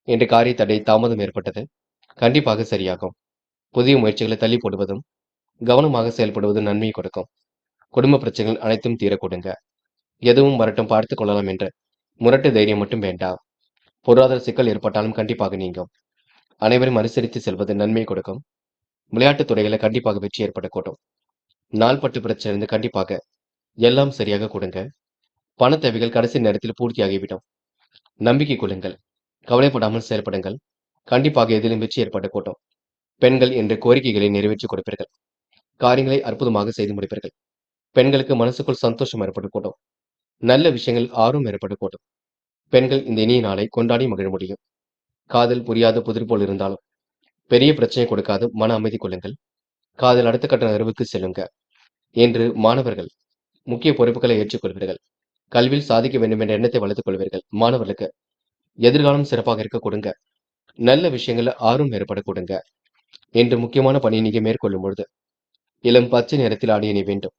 இன்று காரிய தடை தாமதம் ஏற்பட்டது கண்டிப்பாக சரியாகும். புதிய முயற்சிகளை தள்ளி போடுவதும் கவனமாக செயல்படுவதும் நன்மையை கொடுக்கும். குடும்ப பிரச்சனைகள் அனைத்தும் தீரக்கூடுங்க. எதுவும் வரட்டும் பார்த்துக் கொள்ளலாம் என்ற முரட்டு தைரியம் மட்டும் வேண்டாம். பொருளாதார சிக்கல் ஏற்பட்டாலும் கண்டிப்பாக நீங்கும். அனைவரும் அனுசரித்து செல்வது நன்மை கொடுக்கும். விளையாட்டுத் துறைகளை கண்டிப்பாக வெற்றி ஏற்படக்கூடும். நாள்பட்டு பிரச்சனை கண்டிப்பாக எல்லாம் சரியாக கொடுங்க. பண தேவைகள் கடைசி நேரத்தில் பூர்த்தியாகிவிடும். நம்பிக்கை கொள்ளுங்கள். கவலைப்படாமல் செயல்படுங்கள். கண்டிப்பாக எதிலும் வெற்றி ஏற்படக்கூடும். பெண்கள் என்ற கோரிக்கைகளை நிறைவேற்றி கொடுப்பீர்கள். காரியங்களை அற்புதமாக செய்து முடிப்பீர்கள். பெண்களுக்கு மனசுக்குள் சந்தோஷம் ஏற்படக்கூடும். நல்ல விஷயங்கள் ஆர்வம் ஏற்படக்கூடும். பெண்கள் இந்த இனிய நாளை கொண்டாடி மகிழ முடியும். காதல் புரியாத புதிர் போல் இருந்தாலும் பெரிய பிரச்சனை கொடுக்காது மன அமைதி கொள்ளுங்கள். காதல் அடுத்த கட்ட நகர்வுக்கு செல்லுங்க. என்று மாணவர்கள் முக்கிய பொறுப்புகளை ஏற்றுக்கொள்வீர்கள். கல்வியில் சாதிக்க வேண்டும் என்ற எண்ணத்தை வளர்த்துக் கொள்வீர்கள். மாணவர்களுக்கு எதிர்காலம் சிறப்பாக இருக்க கொடுங்க. நல்ல விஷயங்கள்ல ஆர்வம் ஏற்பட கொடுங்க. என்று முக்கியமான பணியை நீங்க மேற்கொள்ளும் பொழுது இளம் பச்சை நிறத்தில் ஆடை அணிய வேண்டும்.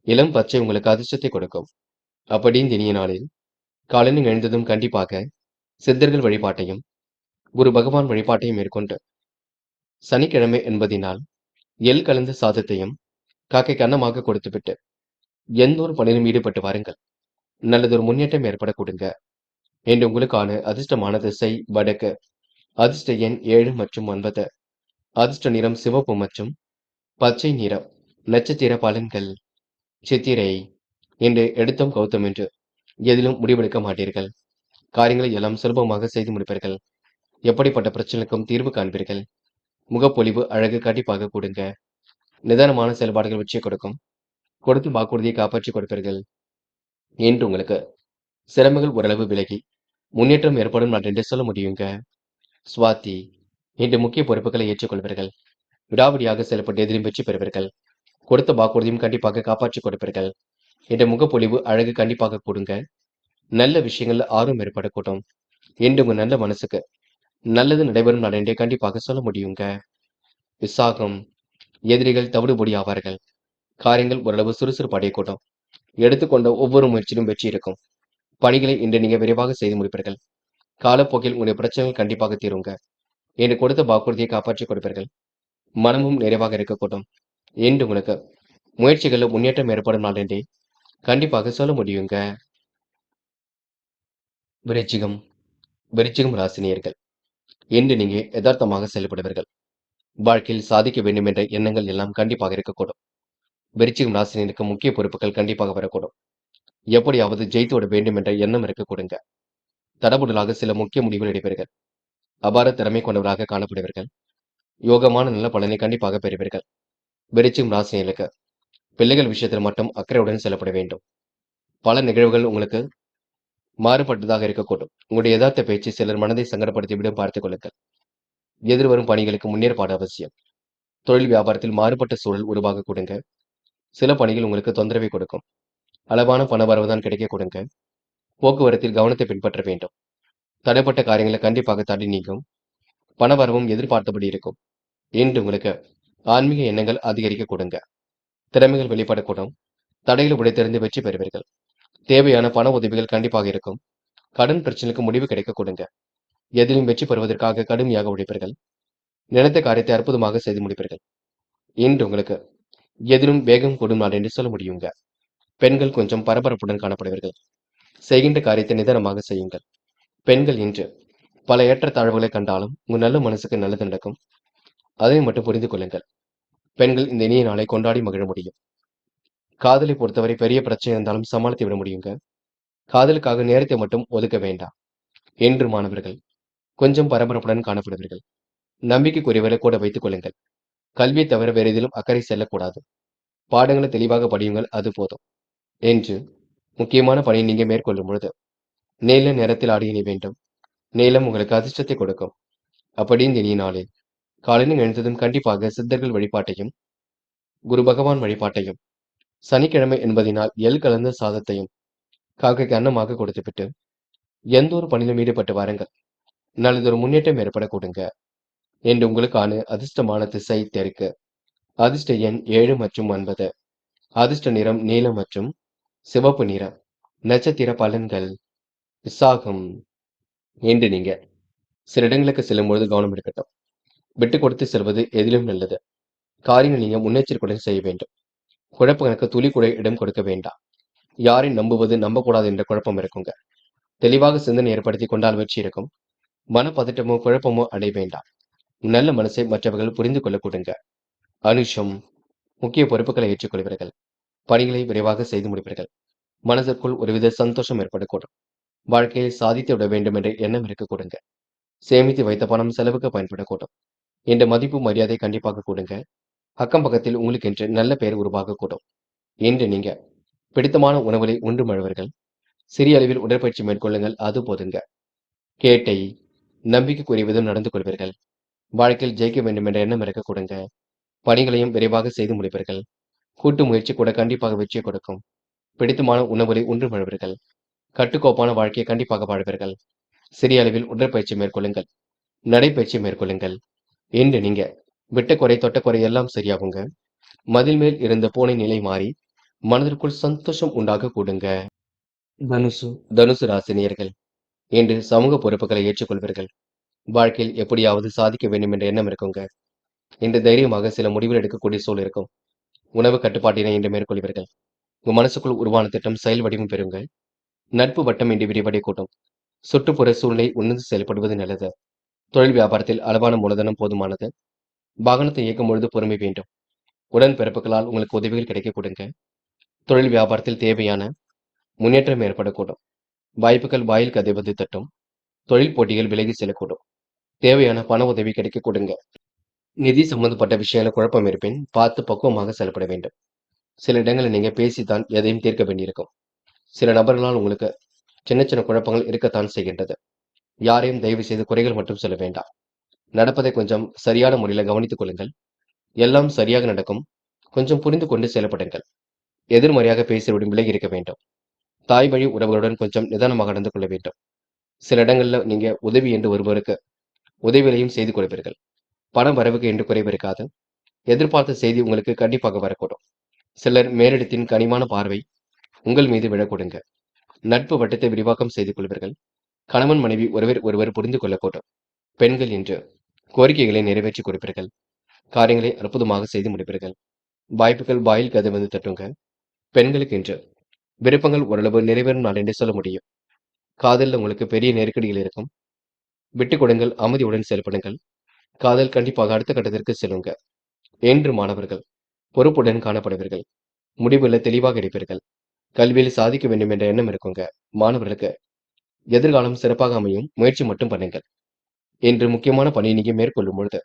இளம் பச்சை உங்களுக்கு அதிர்ஷ்டத்தை கொடுக்கும். அப்படி இந்த இனிய நாளில் காலையில் எழுந்ததும் கண்டிப்பாக சித்தர்கள் வழிபாட்டையும், குரு பகவான் வழிபாட்டையும் மேற்கொண்டு சனிக்கிழமை என்பதினால் எள் கலந்த சாதத்தையும் காக்கைக்கு அன்னமாக கொடுத்துவிட்டு எந்த ஒரு பணியிலும் ஈடுபட்டு வாருங்கள். நல்லதொரு முன்னேற்றம் ஏற்பட கொடுங்க. என்று உங்களுக்கான அதிர்ஷ்டமான திசை வடக்கு. அதிர்ஷ்ட எண் 7 மற்றும் 9. அதிர்ஷ்ட நிறம் சிவப்பு மற்றும் பச்சை நிறம். நட்சத்திர பலன்கள். சித்திரை. என்று எடுத்தோம் கௌதம் என்று எதிலும் முடிவெடுக்க மாட்டீர்கள். காரியங்களை எல்லாம் சுலபமாக செய்து முடிப்பீர்கள். எப்படிப்பட்ட பிரச்சனைக்கும் தீர்வு காண்பீர்கள். முகப்பொலிவு அழகு கண்டிப்பாக கொடுங்க. நிதானமான செயல்பாடுகள் வெற்றியை கொடுக்கும். கொடுத்து வாக்குறுதியை காப்பாற்றி கொடுப்பீர்கள். என்று உங்களுக்கு சிரமங்கள் ஓரளவு விலகி முன்னேற்றம் ஏற்படும் நான் என்று சொல்ல முடியுங்க. சுவாதி. இன்று முக்கிய பொறுப்புகளை ஏற்றுக்கொள்வீர்கள். விடாவடியாக செயல்பட்டு எதிலும் வெற்றி பெறுவீர்கள். கொடுத்த வாக்குறுதியும் கண்டிப்பாக காப்பாற்றி கொடுப்பீர்கள். என்ற முகப்பொலிவு அழகு கண்டிப்பாக கொடுங்க. நல்ல விஷயங்கள் ஆர்வம் ஏற்படக்கூடும். என்று உங்க நல்ல மனசுக்கு நல்லது நடைபெறும் நான் என்றே கண்டிப்பாக சொல்ல முடியுங்க. விசாகம். எதிரிகள் தவிடுபொடி ஆவார்கள். காரியங்கள் ஓரளவு சுறுசுறுப்பு அடையக்கூடும். எடுத்துக்கொண்ட ஒவ்வொரு முயற்சியிலும் வெற்றி இருக்கும். பணிகளை இன்று நீங்க விரைவாக செய்து முடிப்பீர்கள். காலப்போக்கில் உங்களுடைய பிரச்சனைகள் கண்டிப்பாக தீருங்க. என்று கொடுத்த வாக்குறுதியை காப்பாற்றி கொடுப்பீர்கள். மனமும் நிறைவாக இருக்கக்கூடும். என்று உங்களுக்கு முயற்சிகளில் முன்னேற்றம் ஏற்படும் நாள் என்றே கண்டிப்பாக சொல்ல முடியுங்க. விருச்சிகம் விருச்சிகம் ராசினியர்கள். இன்று நீங்க யதார்த்தமாக செயல்படுவீர்கள். வாழ்க்கையில் சாதிக்க வேண்டும் என்ற எண்ணங்கள் எல்லாம் கண்டிப்பாக இருக்கக்கூடும். விருச்சிகம் ராசினியருக்கு முக்கிய பொறுப்புகள் கண்டிப்பாக வரக்கூடும். எப்படியாவது ஜெயித்து விட வேண்டும் என்ற எண்ணம் இருக்கக்கூடுங்க. தடபுடலாக சில முக்கிய முடிவுகள் எடுப்பீர்கள். அபார திறமை கொண்டவராக காணப்படுவீர்கள். யோகமான நல்ல பலனை கண்டிப்பாக பெறுவீர்கள். விருச்சிகம் ராசினியர்களுக்கு பிள்ளைகள் விஷயத்தில் மட்டும் அக்கறையுடன் செல்லப்பட வேண்டும். பல நிகழ்வுகள் உங்களுக்கு மாறுபட்டதாக இருக்கக்கூடும். உங்களுடைய யதார்த்த பேச்சு சிலர் மனதை சங்கடப்படுத்திவிடும், பார்த்துக் கொள்ளுங்கள். எதிர்வரும் பணிகளுக்கு முன்னேற்பாடு அவசியம். தொழில் வியாபாரத்தில் மாறுபட்ட சூழல் உருவாக கொடுங்க. சில பணிகள் உங்களுக்கு தொந்தரவை கொடுக்கும். அளவான பண வரவுதான் கிடைக்க கொடுங்க. போக்குவரத்தில் கவனத்தை பின்பற்ற வேண்டும். தடைப்பட்ட காரியங்களை கண்டிப்பாக தடை நீங்கும். பண வரவும் எதிர்பார்த்தபடி இருக்கும். இன்று உங்களுக்கு ஆன்மீக எண்ணங்கள் அதிகரிக்க கொடுங்க. திறமைகள் வெளிப்படக்கூடும். தடைகளை உடைத்தெறிந்து வெற்றி பெறுவீர்கள். தேவையான பண உதவிகள் கண்டிப்பாக இருக்கும். கடன் பிரச்சனைக்கு முடிவு கிடைக்க கொடுங்க. எதிலும் வெற்றி பெறுவதற்காக கடுமையாக உழைப்பீர்கள். நினைத்த காரியத்தை அற்புதமாக செய்து முடிப்பீர்கள். இன்று உங்களுக்கு எதிலும் வேகம் கூடும் நாள் என்று சொல்ல முடியுங்க. பெண்கள் கொஞ்சம் பரபரப்புடன் காணப்படுவீர்கள். செய்கின்ற காரியத்தை நிதானமாக செய்யுங்கள். பெண்கள் இன்று பல ஏற்றத்தாழ்வுகளை கண்டாலும் உங்கள் நல்ல மனசுக்கு நல்லது நடக்கும். அதை மட்டும் புரிந்து கொள்ளுங்கள். பெண்கள் இந்த இனிய நாளை கொண்டாடி மகிழ முடியும். காதலை பொறுத்தவரை பெரிய பிரச்சனை இருந்தாலும் சமாளித்து விட முடியுங்க. காதலுக்காக நேரத்தை மட்டும் ஒதுக்க வேண்டாம். என்று மாணவர்கள் கொஞ்சம் பரபரப்புடன் காணப்படுவீர்கள். நம்பிக்கைக்குரியவரை கூட வைத்துக் கொள்ளுங்கள். கல்வியை தவிர வேறு எதிலும் அக்கறை செல்லக்கூடாது. பாடங்களை தெளிவாக படியுங்கள், அது போதும். என்று முக்கியமான பணியை நீங்க மேற்கொள்ளும் பொழுது நீல நேரத்தில் ஆடி இணை வேண்டும். நீளம் உங்களுக்கு அதிர்ஷ்டத்தை கொடுக்கும். அப்படி இந்த இனிய நாளில் காலையில் எழுந்ததும் கண்டிப்பாக சித்தர்கள் வழிபாட்டையும் குரு பகவான் வழிபாட்டையும் சனிக்கிழமை என்பதினால் எள் கலந்த சாதத்தையும் காக்கைக்கு அன்னமாக கொடுத்துவிட்டு எந்த ஒரு பணியிலும் ஈடுபட்டு வாருங்கள். நல்லதொரு முன்னேற்றம் ஏற்பட கொடுங்க. என்று உங்களுக்கான அதிர்ஷ்டமான திசை தெற்கு. அதிர்ஷ்ட எண் 7 மற்றும் 9. அதிர்ஷ்ட நிறம் நீலம் மற்றும் சிவப்பு நிறம். நட்சத்திர பலன்கள். விசாகம். என்று நீங்க சில இடங்களுக்கு செல்லும் பொழுது கவனம் இருக்கட்டும். விட்டு கொடுத்து செல்வது எதிலும் நல்லது. காரியங்கள் நீங்க முன்னெச்சரிக்கையுடன் செய்ய வேண்டும். குழப்பங்களுக்கு துளி கூட இடம் கொடுக்க வேண்டாம். யாரை நம்புவது நம்பக்கூடாது என்ற குழப்பம் இருக்குங்க. தெளிவாக சிந்தனை ஏற்படுத்தி கொண்டால் வெற்றி இருக்கும். மனப்பதட்டமோ குழப்பமோ அடைய வேண்டாம். நல்ல மனசை மற்றவர்கள் புரிந்து கொள்ள கொடுங்க. அனுஷம் முக்கிய பொறுப்புகளை ஏற்றுக்கொள்வீர்கள். பணிகளை விரைவாக செய்து முடிப்பீர்கள். மனதிற்குள் ஒருவித சந்தோஷம் ஏற்படக்கூடும். வாழ்க்கையை சாதித்து விட வேண்டும் என்ற எண்ணம் இருக்க கொடுங்க. சேமித்து வைத்த பணம் செலவுக்கு பயன்படக்கூடும். என்ற மதிப்பு மரியாதை கண்டிப்பாக கொடுங்க. அக்கம் பக்கத்தில் உங்களுக்கு என்று நல்ல பெயர் உருவாகக்கூடும். இன்று நீங்க பிடித்தமான உணவுகளை உண்டு மழுவர்கள். சிறிய அளவில் உடற்பயிற்சி மேற்கொள்ளுங்கள், அது போதுங்க. கேட்டை நம்பிக்கைக்குரிய விதம் நடந்து கொள்வீர்கள். வாழ்க்கையில் ஜெயிக்க வேண்டும் என்ற எண்ணம் இருக்க கொடுங்க. பணிகளையும் விரைவாக செய்து முடிப்பீர்கள். கூட்டு முயற்சி கூட கண்டிப்பாக வெற்றியை கொடுக்கும். பிடித்தமான உணவுகளை உண்டு மழுவீர்கள். கட்டுக்கோப்பான வாழ்க்கையை கண்டிப்பாக வாழ்வீர்கள். சிறிய அளவில் உடற்பயிற்சி மேற்கொள்ளுங்கள். நடைப்பயிற்சி மேற்கொள்ளுங்கள். இன்று நீங்க விட்ட குறை தொட்ட குறை எல்லாம் சரியாகுங்க. மதில் மேல் இருந்த பூனை நிலை மாறி மனதிற்குள் சந்தோஷம் உண்டாக கூடுங்க. தனுசு தனுசு ராசினியர்கள் இன்று சமூக பொறுப்புகளை ஏற்றுக்கொள்வீர்கள். வாழ்க்கையில் எப்படியாவது சாதிக்க வேண்டும் என்ற எண்ணம் இருக்குங்க. இன்று தைரியமாக சில முடிவுகள் எடுக்கக்கூடிய சூழல் இருக்கும். உணவு கட்டுப்பாட்டினை இன்று மேற்கொள்வீர்கள். உங்க மனசுக்குள் உருவான திட்டம் செயல் வடிவம் பெறுங்க. நட்பு வட்டம் இன்று விரிவடை கூட்டும். சுற்றுப்புற சூழ்நிலை உணர்ந்து செயல்படுவது நல்லது. தொழில் வியாபாரத்தில் அளவான மூலதனம் போதுமானது. வாகனத்தை இயக்கும் பொழுது பொறுமை வேண்டும். உடன்பிறப்புகளால் உங்களுக்கு உதவிகள் கிடைக்க கொடுங்க. தொழில் வியாபாரத்தில் தேவையான முன்னேற்றம் ஏற்படக்கூடும். வாய்ப்புகள் வாயில் கதைவது தட்டும். தொழில் போட்டிகள் விலகி செல்லக்கூடும். தேவையான பண உதவி கிடைக்க கொடுங்க. நிதி சம்பந்தப்பட்ட விஷயங்களை குழப்பம் இருப்பேன், பார்த்து பக்குவமாக செயல்பட வேண்டும். சில இடங்களில் நீங்க பேசித்தான் எதையும் தீர்க்க வேண்டியிருக்கும். சில நபர்களால் உங்களுக்கு சின்ன சின்ன குழப்பங்கள் இருக்கத்தான் செய்கின்றது. யாரையும் தயவு செய்து குறைகள் மட்டும் சொல்ல வேண்டாம். நடப்பதை கொஞ்சம் சரியான முறையில் கவனித்துக் கொள்ளுங்கள். எல்லாம் சரியாக நடக்கும். கொஞ்சம் புரிந்து கொண்டு செயல்படுங்கள். எதிர்மறையாக பேசிவிடும் விலகி இருக்க வேண்டும். தாய் வழி உறவுகளுடன் கொஞ்சம் நிதானமாக நடந்து கொள்ள வேண்டும். சில இடங்கள்ல நீங்க உதவி என்று ஒருவருக்கு உதவிகளையும் செய்து கொடுப்பீர்கள். பணம் வரவுக்கு என்று குறைவு இருக்காது. எதிர்பார்த்த செய்தி உங்களுக்கு கண்டிப்பாக வரக்கூடும். சிலர் மேலிடத்தின் கனிமான பார்வை உங்கள் மீது விழக்கூடுங்க. நட்பு வட்டத்தை விரிவாக்கம் செய்து கொள்வீர்கள். கணவன் மனைவி ஒருவர் புரிந்து கொள்ளக்கூடும். பெண்கள் இன்று கோரிக்கைகளை நிறைவேற்றி கொடுப்பீர்கள். காரியங்களை அற்புதமாக செய்து முடிப்பீர்கள். வாய்ப்புகள் வாயில் கதவு வந்து தட்டுங்க. பெண்களுக்கு இன்று விருப்பங்கள் ஓரளவு நிறைவேறும் நாள் என்று சொல்ல முடியும். காதல்ல உங்களுக்கு பெரிய நெருக்கடிகள் இருக்கும். விட்டுக் கொடுங்கள், அமைதியுடன் செயல்படுங்கள். காதல் கண்டிப்பாக அடுத்த கட்டத்திற்கு செல்லுங்க. என்று மாணவர்கள் பொறுப்புடன் காணப்படுவீர்கள். முடிவுல தெளிவாக எடுப்பீர்கள். கல்வியில் சாதிக்க வேண்டும் என்ற எண்ணம் இருக்குங்க. மாணவர்களுக்கு எதிர்காலம் சிறப்பாக அமையும். முயற்சி மட்டும் பண்ணுங்கள். என்று முக்கியமான பணியை நீங்க மேற்கொள்ளும் பொழுது,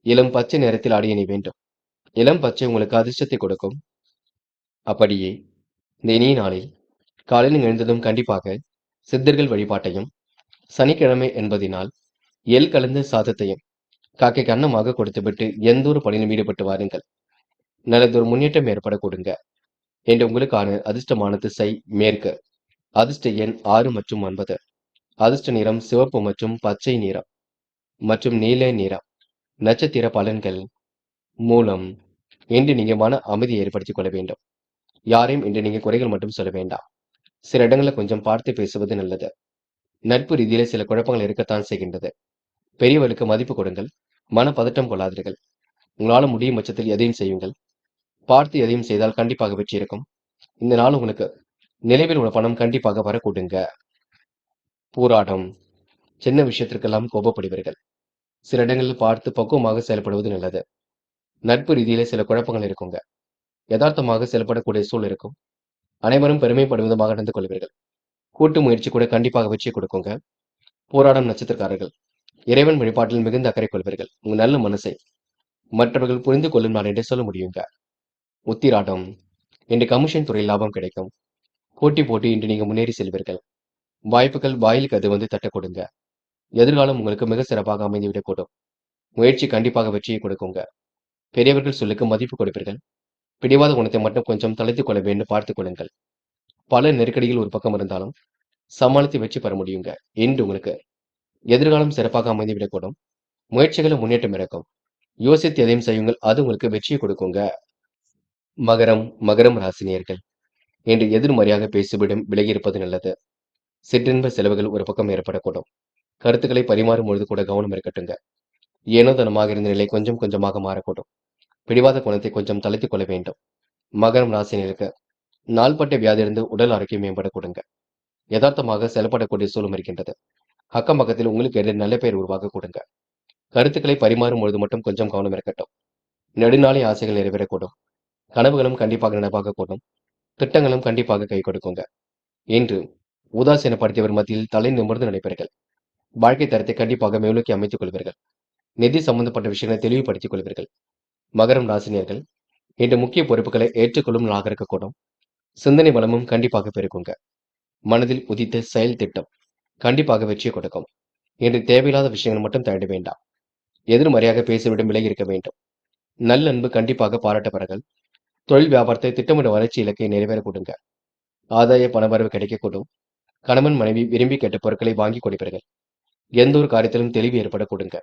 இளம் பச்சை நிறத்தில் ஆடை அணிய வேண்டும். இளம் பச்சை உங்களுக்கு அதிர்ஷ்டத்தை கொடுக்கும். அப்படியே இந்த இனிய நாளில் காலையில் எழுந்ததும் கண்டிப்பாக சித்தர்கள் வழிபாட்டையும், சனிக்கிழமை என்பதினால் எள் கலந்த சாதத்தையும் காக்கைக்கு அன்னமாக கொடுத்துவிட்டு எந்த ஒரு பணியிலும் ஈடுபட்டு வாருங்கள். நல்லதொரு முன்னேற்றம் ஏற்பட கொடுங்க. என்று உங்களுக்கான அதிர்ஷ்டமான திசை மேற்கு. அதிர்ஷ்ட எண் 6 மற்றும் 9. அதிர்ஷ்ட நிறம் சிவப்பு மற்றும் பச்சை நிறம் மற்றும் நீல நிறம். நட்சத்திர பலன்கள் மூலம் இன்று நீங்க மன அமைதியை ஏற்படுத்திக் கொள்ள வேண்டும். யாரையும் இன்று நீங்க குறைகள் மட்டும் சொல்ல வேண்டாம். சில இடங்கள்ல கொஞ்சம் பார்த்து பேசுவது நல்லது. நட்பு ரீதியில சில குழப்பங்கள் இருக்கத்தான் செய்கின்றது. பெரியவர்களுக்கு மதிப்பு கொடுங்கள். மன பதட்டம் கொள்ளாதீர்கள். உங்களால முடியும் பட்சத்தில் எதையும் செய்யுங்கள். பார்த்து எதையும் செய்தால் கண்டிப்பாக வெற்றி இருக்கும். இந்த நாள் உங்களுக்கு நிலைவில் உள்ள பணம் கண்டிப்பாக வரக்கூடுங்க. போராட்டம் சின்ன விஷயத்திற்கெல்லாம் கோபப்படுவீர்கள். சில இடங்களில் பார்த்து பக்குவமாக செயல்படுவது நல்லது. நட்பு ரீதியிலே சில குழப்பங்கள் இருக்குங்க. யதார்த்தமாக செயல்படக்கூடிய சூழல் இருக்கும். அனைவரும் பெருமைப்படும் விதமாக நடந்து கொள்வீர்கள். கூட்டு முயற்சி கூட கண்டிப்பாக வெற்றி கொடுக்குங்க. போராடும் நட்சத்திரக்காரர்கள் இறைவன் வழிபாட்டில் மிகுந்த அக்கறை கொள்வீர்கள். உங்க நல்ல மனசை மற்றவர்கள் புரிந்து கொள்ளும் நாள் என்று சொல்ல முடியுங்க. உத்திராடம் இன்று கமிஷன் துறையில் லாபம் கிடைக்கும். போட்டி இன்று நீங்க முன்னேறி செல்வீர்கள். வாய்ப்புகள் வாயிலுக்கு அது வந்து தட்ட கொடுங்க. எதிர்காலம் உங்களுக்கு மிக சிறப்பாக அமைந்துவிடக்கூடும். முயற்சி கண்டிப்பாக வெற்றியை கொடுக்குங்க. பெரியவர்கள் சொல்லுக்கு மதிப்பு கொடுப்பீர்கள். பிடிவாத குணத்தை மட்டும் கொஞ்சம் தளர்த்திக் கொள்ள வேண்டும் பார்த்துக் கொள்ளுங்கள். பல நெருக்கடிகள் ஒரு பக்கம் இருந்தாலும் சமாளித்து வெற்றி பெற முடியுங்க. இன்று உங்களுக்கு எதிர்காலம் சிறப்பாக அமைந்துவிடக்கூடும். முயற்சிகளை முன்னேற்றம் இருக்கும். யோசித்து எதையும் செய்யுங்கள். அது உங்களுக்கு வெற்றியை கொடுக்குங்க. மகரம் ராசினியர்கள் என்று எதிர்மறையாக பேசிவிடும் விலகி இருப்பது நல்லது. சிற்றின்ப செலவுகள் ஒரு பக்கம் ஏற்படக்கூடும். கருத்துக்களை பரிமாறும் பொழுது கூட கவனம் இருக்கட்டுங்க. ஏனோதனமாக இருந்த நிலை கொஞ்சம் கொஞ்சமாக மாறக்கூடும். பிடிவாத குணத்தை கொஞ்சம் தளர்த்திக் கொள்ள வேண்டும். மகரம் ராசினியருக்கு நாள்பட்ட வியாதியிலிருந்து உடல் ஆரோக்கியம் மேம்பட கொடுங்க. யதார்த்தமாக செயல்படக்கூடிய சூழலும் இருக்கின்றது. அக்கம் பக்கத்தில் உங்களுக்கு எதிர் நல்ல பெயர் உருவாக்க கொடுங்க. கருத்துக்களை பரிமாறும் பொழுது மட்டும் கொஞ்சம் கவனம் இருக்கட்டும். நெடுநாளை ஆசைகள் நிறைவேறக்கூடும். கனவுகளும் கண்டிப்பாக நனவாக கூடும். திட்டங்களும் கண்டிப்பாக கை கொடுக்குங்க. இன்று உதாசீனப்படுத்தியவர் மத்தியில் தலை நிமிர்ந்து நடைபெறுங்கள். வாழ்க்கை தரத்தை கண்டிப்பாக மேலோக்கி அமைத்துக் கொள்வீர்கள். நிதி சம்பந்தப்பட்ட விஷயங்களை தெளிவுபடுத்திக் கொள்வீர்கள். மகரம் ராசினியர்கள் இன்று முக்கிய பொறுப்புகளை ஏற்றுக்கொள்ளும் நாளாக இருக்கக்கூடும். சிந்தனை வளமும் கண்டிப்பாக பெருக்குங்க. மனதில் உதித்த செயல் திட்டம் கண்டிப்பாக வெற்றியை கொடுக்கும். இன்று தேவையில்லாத விஷயங்கள் மட்டும் தலையிட வேண்டாம். எதிர்மறையாக பேசிவிடும் விலகி இருக்க வேண்டும். நல்லன்பு கண்டிப்பாக பாராட்டப்படங்கள். தொழில் வியாபாரத்தை திட்டமிட்ட வளர்ச்சி இலக்கை நிறைவேற கொடுங்க. ஆதாய பணவரவு கிடைக்கக்கூடும். கணவன் மனைவி விரும்பி கேட்ட பொருட்களை வாங்கி கொடுப்பீர்கள். எந்த ஒரு காரியத்திலும் தெளிவு ஏற்பட கொடுங்க.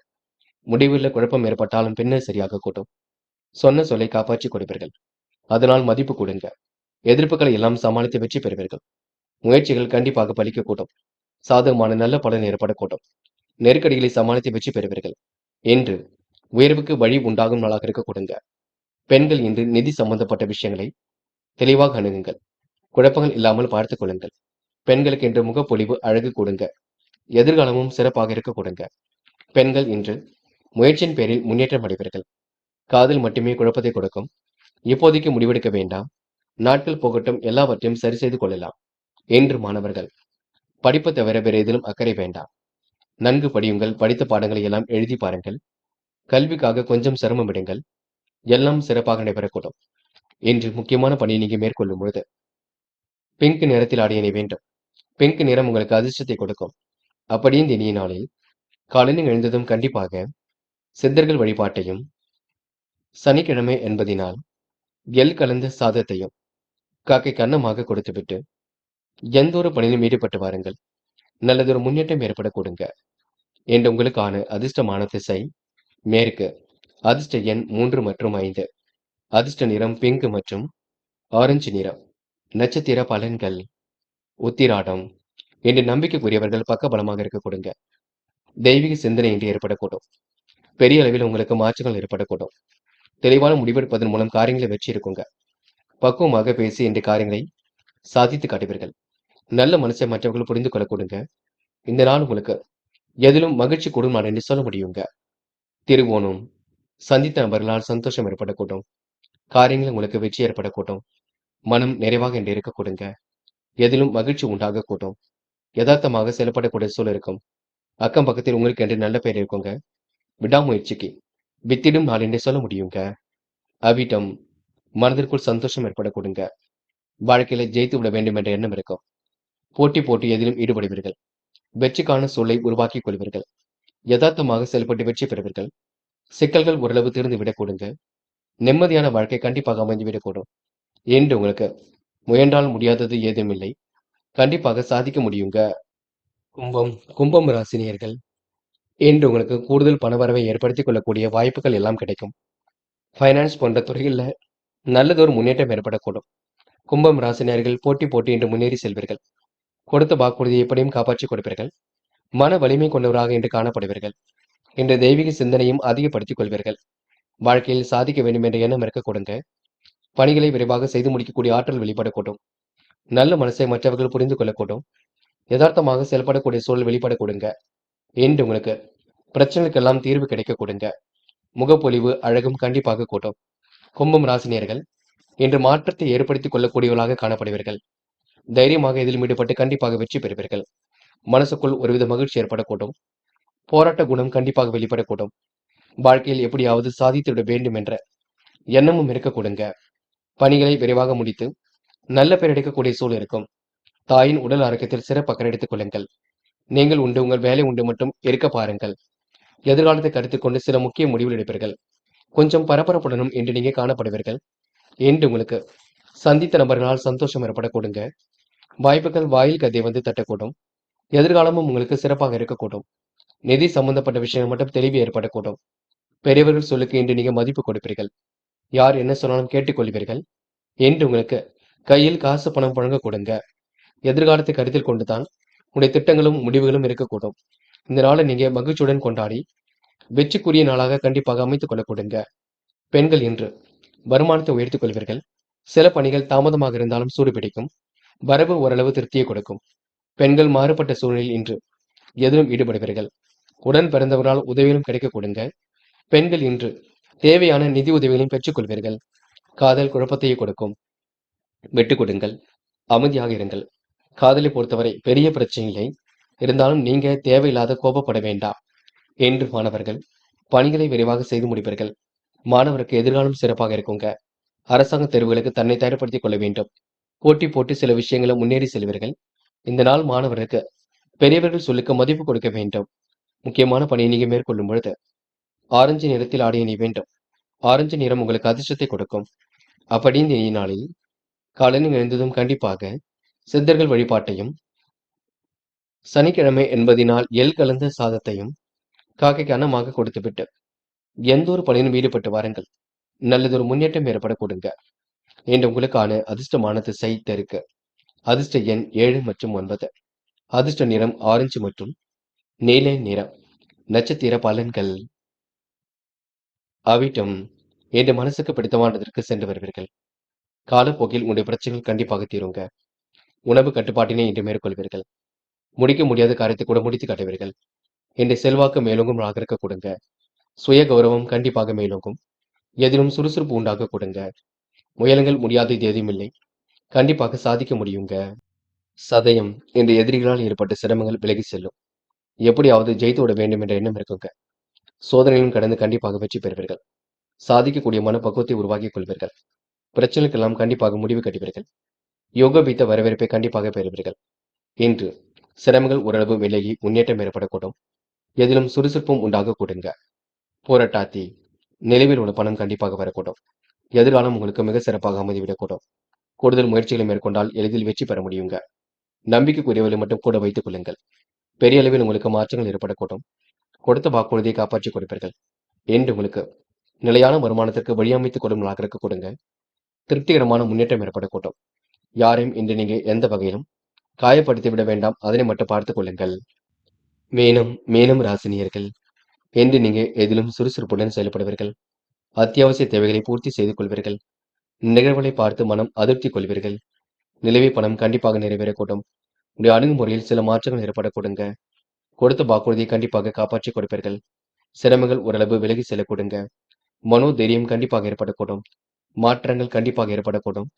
முடிவில் குழப்பம் ஏற்பட்டாலும் பின்னர் சரியாக கூட்டும். சொன்ன சொல்லை காப்பாற்றி கொடுப்பீர்கள். அதனால் மதிப்பு கொடுங்க. எதிர்ப்புகளை எல்லாம் சமாளித்து வெற்றி பெறுவீர்கள். முயற்சிகள் கண்டிப்பாக பலிக்கக்கூடும். சாதகமான நல்ல பலன் ஏற்படக்கூடும். நெருக்கடிகளை சமாளித்து வெற்றி பெறுவீர்கள். என்று உயர்வுக்கு வழி உண்டாகும் நாளாக இருக்க கொடுங்க. பெண்கள் இன்று நிதி சம்பந்தப்பட்ட விஷயங்களை தெளிவாக அணுகுங்கள். குழப்பங்கள் இல்லாமல் பார்த்துக் கொள்ளுங்கள். பெண்களுக்கு இன்று முகப்பொலிவு அழகு கொடுங்க. எதிர்காலமும் சிறப்பாக இருக்க கொடுங்க. பெண்கள் இன்று முயற்சியின் பேரில் முன்னேற்றம் அடைவீர்கள். காதல் மட்டுமே குழப்பத்தை கொடுக்கும். இப்போதைக்கு முடிவெடுக்க வேண்டாம். நாட்கள் போகட்டும், எல்லாவற்றையும் சரி செய்து கொள்ளலாம். என்று மாணவர்கள் படிப்பு தவிர வேறு எதிலும் அக்கறை வேண்டாம். நன்கு படியுங்கள். படித்த பாடங்களை எல்லாம் எழுதி பாருங்கள். கல்விக்காக கொஞ்சம் சிரமம் விடுங்கள். எல்லாம் சிறப்பாக நடைபெறக்கூடும். என்று முக்கியமான பணியை நீங்க மேற்கொள்ளும் பொழுது பிங்க் நிறத்தில் ஆடை அணிய வேண்டும். பிங்க் நிறம் உங்களுக்கு அதிர்ஷ்டத்தை கொடுக்கும். அப்படியே இந்த இனிய நாளில் காலையில் எழுந்ததும் கண்டிப்பாக சித்தர்கள் வழிபாட்டையும், சனிக்கிழமை என்பதினால் எள் கலந்த சாதத்தையும் காக்கைக்கு அன்னமாக கொடுத்துவிட்டு எந்த ஒரு பணியிலும் ஈடுபட்டு வாருங்கள். நல்லதொரு முன்னேற்றம் ஏற்பட கொடுங்க. என்று உங்களுக்கான அதிர்ஷ்டமான திசை மேற்கு. அதிர்ஷ்ட எண் 3 மற்றும் 5. அதிர்ஷ்ட நிறம் பிங்க் மற்றும் ஆரஞ்சு நிறம். நட்சத்திர பலன்கள் உத்திராடம் என்று நம்பிக்கைக்குரியவர்கள் பக்கபலமாக இருக்க கொடுங்க. தெய்வீக சிந்தனை இன்று ஏற்படக்கூடும். பெரிய அளவில் உங்களுக்கு மாற்றங்கள் ஏற்படக்கூடும். தெளிவான முடிவெடுப்பதன் மூலம் காரியங்களை வெற்றி இருக்குங்க. பக்குவமாக பேசி இன்று காரியங்களை சாதித்து காட்டுவீர்கள். நல்ல மனசை மற்றவர்கள் புரிந்து கொள்ள கொடுங்க. இந்த நாள் உங்களுக்கு எதிலும் மகிழ்ச்சி கூடும் நாள் என்று சொல்ல முடியுங்க. திருவோணம். சந்தித்த நபர்களால் சந்தோஷம் ஏற்படக்கூடும். காரியங்கள் உங்களுக்கு வெற்றி ஏற்படக்கூடும். மனம் நிறைவாக என்று இருக்க கொடுங்க. எதிலும் மகிழ்ச்சி உண்டாகக்கூடும். யதார்த்தமாக செயல்படக்கூடிய சூழல் இருக்கும். அக்கம் பக்கத்தில் உங்களுக்கு என்று நல்ல பெயர் இருக்குங்க. விடாமுயற்சிக்கு வித்திடும் நாள் என்றே சொல்ல முடியுங்க. அவிட்டம். மனதிற்குள் சந்தோஷம் ஏற்பட கொடுங்க. வாழ்க்கையில ஜெயித்து விட வேண்டும் என்ற எண்ணம் இருக்கும். போட்டி எதிலும் ஈடுபடுவீர்கள். வெற்றிக்கான சூழலை உருவாக்கிக் கொள்வீர்கள். யதார்த்தமாக செயல்பட்டு வெற்றி பெறுவீர்கள். சிக்கல்கள் ஓரளவு தீர்ந்து விடக் கொடுங்க. நிம்மதியான வாழ்க்கை கண்டிப்பாக அமைந்துவிடக்கூடும். என்று உங்களுக்கு முயன்றால் முடியாதது ஏதுமில்லை. கண்டிப்பாக சாதிக்க முடியுங்க. கும்பம் ராசினியர்கள். என்று உங்களுக்கு கூடுதல் பணவரவை ஏற்படுத்திக் கொள்ளக்கூடிய வாய்ப்புகள் எல்லாம் கிடைக்கும். ஃபைனான்ஸ் போன்ற துறைகளில் நல்லதொரு முன்னேற்றம் ஏற்படக்கூடும். கும்பம் ராசினியர்கள் போட்டி என்று முன்னேறி செல்வீர்கள். கொடுத்த வாக்குறுதியை எப்படியும் காப்பாற்றிக் கொடுப்பீர்கள். மன வலிமை கொண்டவராக என்று காணப்படுவீர்கள். இன்று தெய்வீக சிந்தனையும் அதிகப்படுத்திக் கொள்வீர்கள். வாழ்க்கையில் சாதிக்க வேண்டும் என்ற எண்ணம் இருக்க கொடுங்க. பணிகளை விரைவாக செய்து முடிக்கக்கூடிய ஆற்றல் வெளிப்படக்கூடும். நல்ல மனசை மற்றவர்கள் புரிந்து கொள்ளக்கூடும். யதார்த்தமாக செயல்படக்கூடிய சூழல் வெளிப்பட கொடுங்க. என்று உங்களுக்கு பிரச்சனைக்கெல்லாம் தீர்வு கிடைக்க கொடுங்க. முகப்பொலிவு அழகும் கண்டிப்பாக கூட்டும். கும்பம் ராசினியர்கள் இன்று மாற்றத்தை ஏற்படுத்திக் கொள்ளக்கூடியவர்களாக காணப்படுவீர்கள். தைரியமாக இதிலும் ஈடுபட்டு கண்டிப்பாக வெற்றி பெறுவீர்கள். மனசுக்குள் ஒருவித மகிழ்ச்சி ஏற்படக்கூடும். போராட்ட குணம் கண்டிப்பாக வெளிப்படக்கூடும். வாழ்க்கையில் எப்படியாவது சாதித்துவிட வேண்டும் என்ற எண்ணமும் இருக்க கொடுங்க. பணிகளை விரைவாக முடித்து நல்ல பெயர் எடுக்கக்கூடிய சூழல் இருக்கும். தாயின் உடல் ஆரோக்கியத்தில் சிறப்பு அக்கறை எடுத்துக் கொள்ளுங்கள். நீங்கள் உண்டு உங்கள் வேலை உண்டு மட்டும் இருக்க பாருங்கள். எதிர்காலத்தை கருத்தில் கொண்டு சில முக்கிய முடிவுகள் எடுப்பீர்கள். கொஞ்சம் பரபரப்புடனும் இன்று நீங்க காணப்படுவீர்கள். என்று உங்களுக்கு சந்தித்த நபர்களால் சந்தோஷம் ஏற்பட கொடுங்க. வாய்ப்புகள் வாயில் கதை வந்து தட்டக்கூடும். எதிர்காலமும் உங்களுக்கு சிறப்பாக இருக்கக்கூடும். நிதி சம்பந்தப்பட்ட விஷயங்கள் மட்டும் தெளிவு ஏற்படக்கூடும். பெரியவர்கள் சொல்லுக்கு இன்று நீங்க மதிப்பு கொடுப்பீர்கள். யார் என்ன சொன்னாலும் கேட்டுக்கொள்வீர்கள். என்று உங்களுக்கு கையில் காசு பணம் புழங்க கொடுங்க. எதிர்காலத்தை கருத்தில் கொண்டுதான் உடைய திட்டங்களும் முடிவுகளும் இருக்கக்கூடும். இந்த நாளை நீங்க மகிழ்ச்சியுடன் கொண்டாடி வெற்றிக்குரிய நாளாக கண்டிப்பாக அமைத்துக் கொள்ள கொடுங்க. பெண்கள் இன்று வருமானத்தை உயர்த்திக் கொள்வீர்கள். சில பணிகள் தாமதமாக இருந்தாலும் சூடுபிடிக்கும். வரவு ஓரளவு திருப்தியை கொடுக்கும். பெண்கள் மாறுபட்ட சூழ்நிலையில் இன்று எதிலும் ஈடுபடுவீர்கள். உடன் பிறந்தவரால் உதவிகளும் கிடைக்க கொடுங்க. பெண்கள் இன்று தேவையான நிதி உதவிகளையும் பெற்றுக் கொள்வீர்கள். காதல் குழப்பத்தையே கொடுக்கும். விட்டுக் கொடுங்கள். அமைதியாக இருங்கள். காதலை பொறுத்தவரை பெரிய பிரச்சனை இல்லை. இருந்தாலும் நீங்க தேவையில்லாத கோபப்பட வேண்டாம். என்று மாணவர்கள் பணிகளை விரைவாக செய்து முடிப்பீர்கள். மாணவருக்கு எதிர்காலம் சிறப்பாக இருக்குங்க. அரசாங்க தேர்வுகளுக்கு தன்னை தயார்படுத்திக் கொள்ள வேண்டும். போட்டி சில விஷயங்களை முன்னேறி செல்வீர்கள். இந்த நாள் மாணவருக்கு பெரியவர்கள் சொல்லுக்கு மதிப்பு கொடுக்க வேண்டும். முக்கியமான பணியை நீங்க மேற்கொள்ளும் பொழுது ஆரஞ்சு நிறத்தில் ஆடை அணிய வேண்டும். ஆரஞ்சு நிறம் உங்களுக்கு அதிர்ஷ்டத்தை கொடுக்கும். அப்படி இந்த நாளில் காலையில் எழுந்ததும் கண்டிப்பாக சித்தர்கள் வழிபாட்டையும், சனிக்கிழமை என்பதினால் எள் கலந்த சாதத்தையும் காக்கைக்கு அன்னமாக கொடுத்துவிட்டு எந்த ஒரு பணியிலும் ஈடுபட்டு வாருங்கள். நல்லதொரு முன்னேற்றம் ஏற்பட கொடுங்க. என்று உங்களுக்கான அதிர்ஷ்டமான திசை தெற்கு. அதிர்ஷ்ட எண் 7 மற்றும் 9. அதிர்ஷ்ட நிறம் ஆரஞ்சு மற்றும் நீல நிறம். நட்சத்திர பலன்கள். அவிட்டம். என்று மனசுக்கு பிடித்தமானதற்கு சென்று வருவீர்கள். காலப்போக்கில் உங்களுடைய பிரச்சனைகள் கண்டிப்பாக தீருங்க. உணவு கட்டுப்பாட்டினை இன்று மேற்கொள்வீர்கள். முடிக்க முடியாத காரியத்தை கூட முடித்து காட்டுவீர்கள். இன்று செல்வாக்கு மேலோங்கும் நாளாக இருக்க கொடுங்க. சுய கௌரவம் கண்டிப்பாக மேலோங்கும். எதிலும் சுறுசுறுப்பு உண்டாக கொடுங்க. முயலுங்கள் முடியாதது எதுவும் இல்லை. கண்டிப்பாக சாதிக்க முடியுங்க. சதயம். இந்த எதிரிகளால் ஏற்பட்ட சிரமங்கள் விலகி செல்லும். எப்படியாவது ஜெயித்து விட வேண்டும் என்ற எண்ணம் இருக்குங்க. சோதனையும் கடந்து கண்டிப்பாக வெற்றி பெறுவீர்கள். சாதிக்கக்கூடிய மனப்பக்குவத்தை உருவாக்கிக் கொள்வீர்கள். பிரச்சனைக்கெல்லாம் கண்டிப்பாக முடிவு கட்டுவீர்கள். யோக பீத்த வரவேற்பை கண்டிப்பாக பெறுவீர்கள். இன்று சிரமங்கள் ஓரளவு விலகி முன்னேற்றம் ஏற்படக்கூடும். எதிலும் சுறுசுறுப்பும் உண்டாக கூடுங்க. போராட்டாத்தி. நிலவில் உள்ள பணம் கண்டிப்பாக வரக்கூடும். எதிர்காலம் உங்களுக்கு மிக சிறப்பாக அமைதிவிடக்கூடும். கூடுதல் முயற்சிகளை மேற்கொண்டால் எளிதில் வெற்றி பெற முடியுங்க. நம்பிக்கைக்குரியவர்களை மட்டும் கூட வைத்துக் கொள்ளுங்கள். பெரிய அளவில் உங்களுக்கு மாற்றங்கள் ஏற்படக்கூடும். கொடுத்த வாக்குறுதியை காப்பாற்றிக் கொடுப்பீர்கள். என்று உங்களுக்கு நிலையான வருமானத்திற்கு வழியமைத்துக் கொள்ளும் நாளாக இருக்க கொடுங்க. திருப்திகரமான முன்னேற்றம் ஏற்படக்கூடும். யாரையும் இன்று நீங்க எந்த வகையிலும் காயப்படுத்தி விட வேண்டாம். அதனை மட்டும் பார்த்துக் கொள்ளுங்கள். மீனம் ராசினியர்கள். என்று நீங்க எதிலும் சுறுசுறுப்புடன் செயல்படுவீர்கள். அத்தியாவசிய தேவைகளை பூர்த்தி செய்து கொள்வீர்கள். நிகழ்வுகளை பார்த்து மனம் அதிருப்தி கொள்வீர்கள். நிலவி பணம் கண்டிப்பாக நிறைவேறக்கூடும். உடைய அணுகுமுறையில் சில மாற்றங்கள் ஏற்பட கொடுங்க. கொடுத்த வாக்குறுதியை கண்டிப்பாக காப்பாற்றி கொடுப்பீர்கள். சிரமங்கள் ஓரளவு விலகி செல்ல கொடுங்க. மனோ தைரியம் கண்டிப்பாக ஏற்படக்கூடும். மாற்றங்கள் கண்டிப்பாக ஏற்படக்கூடும்.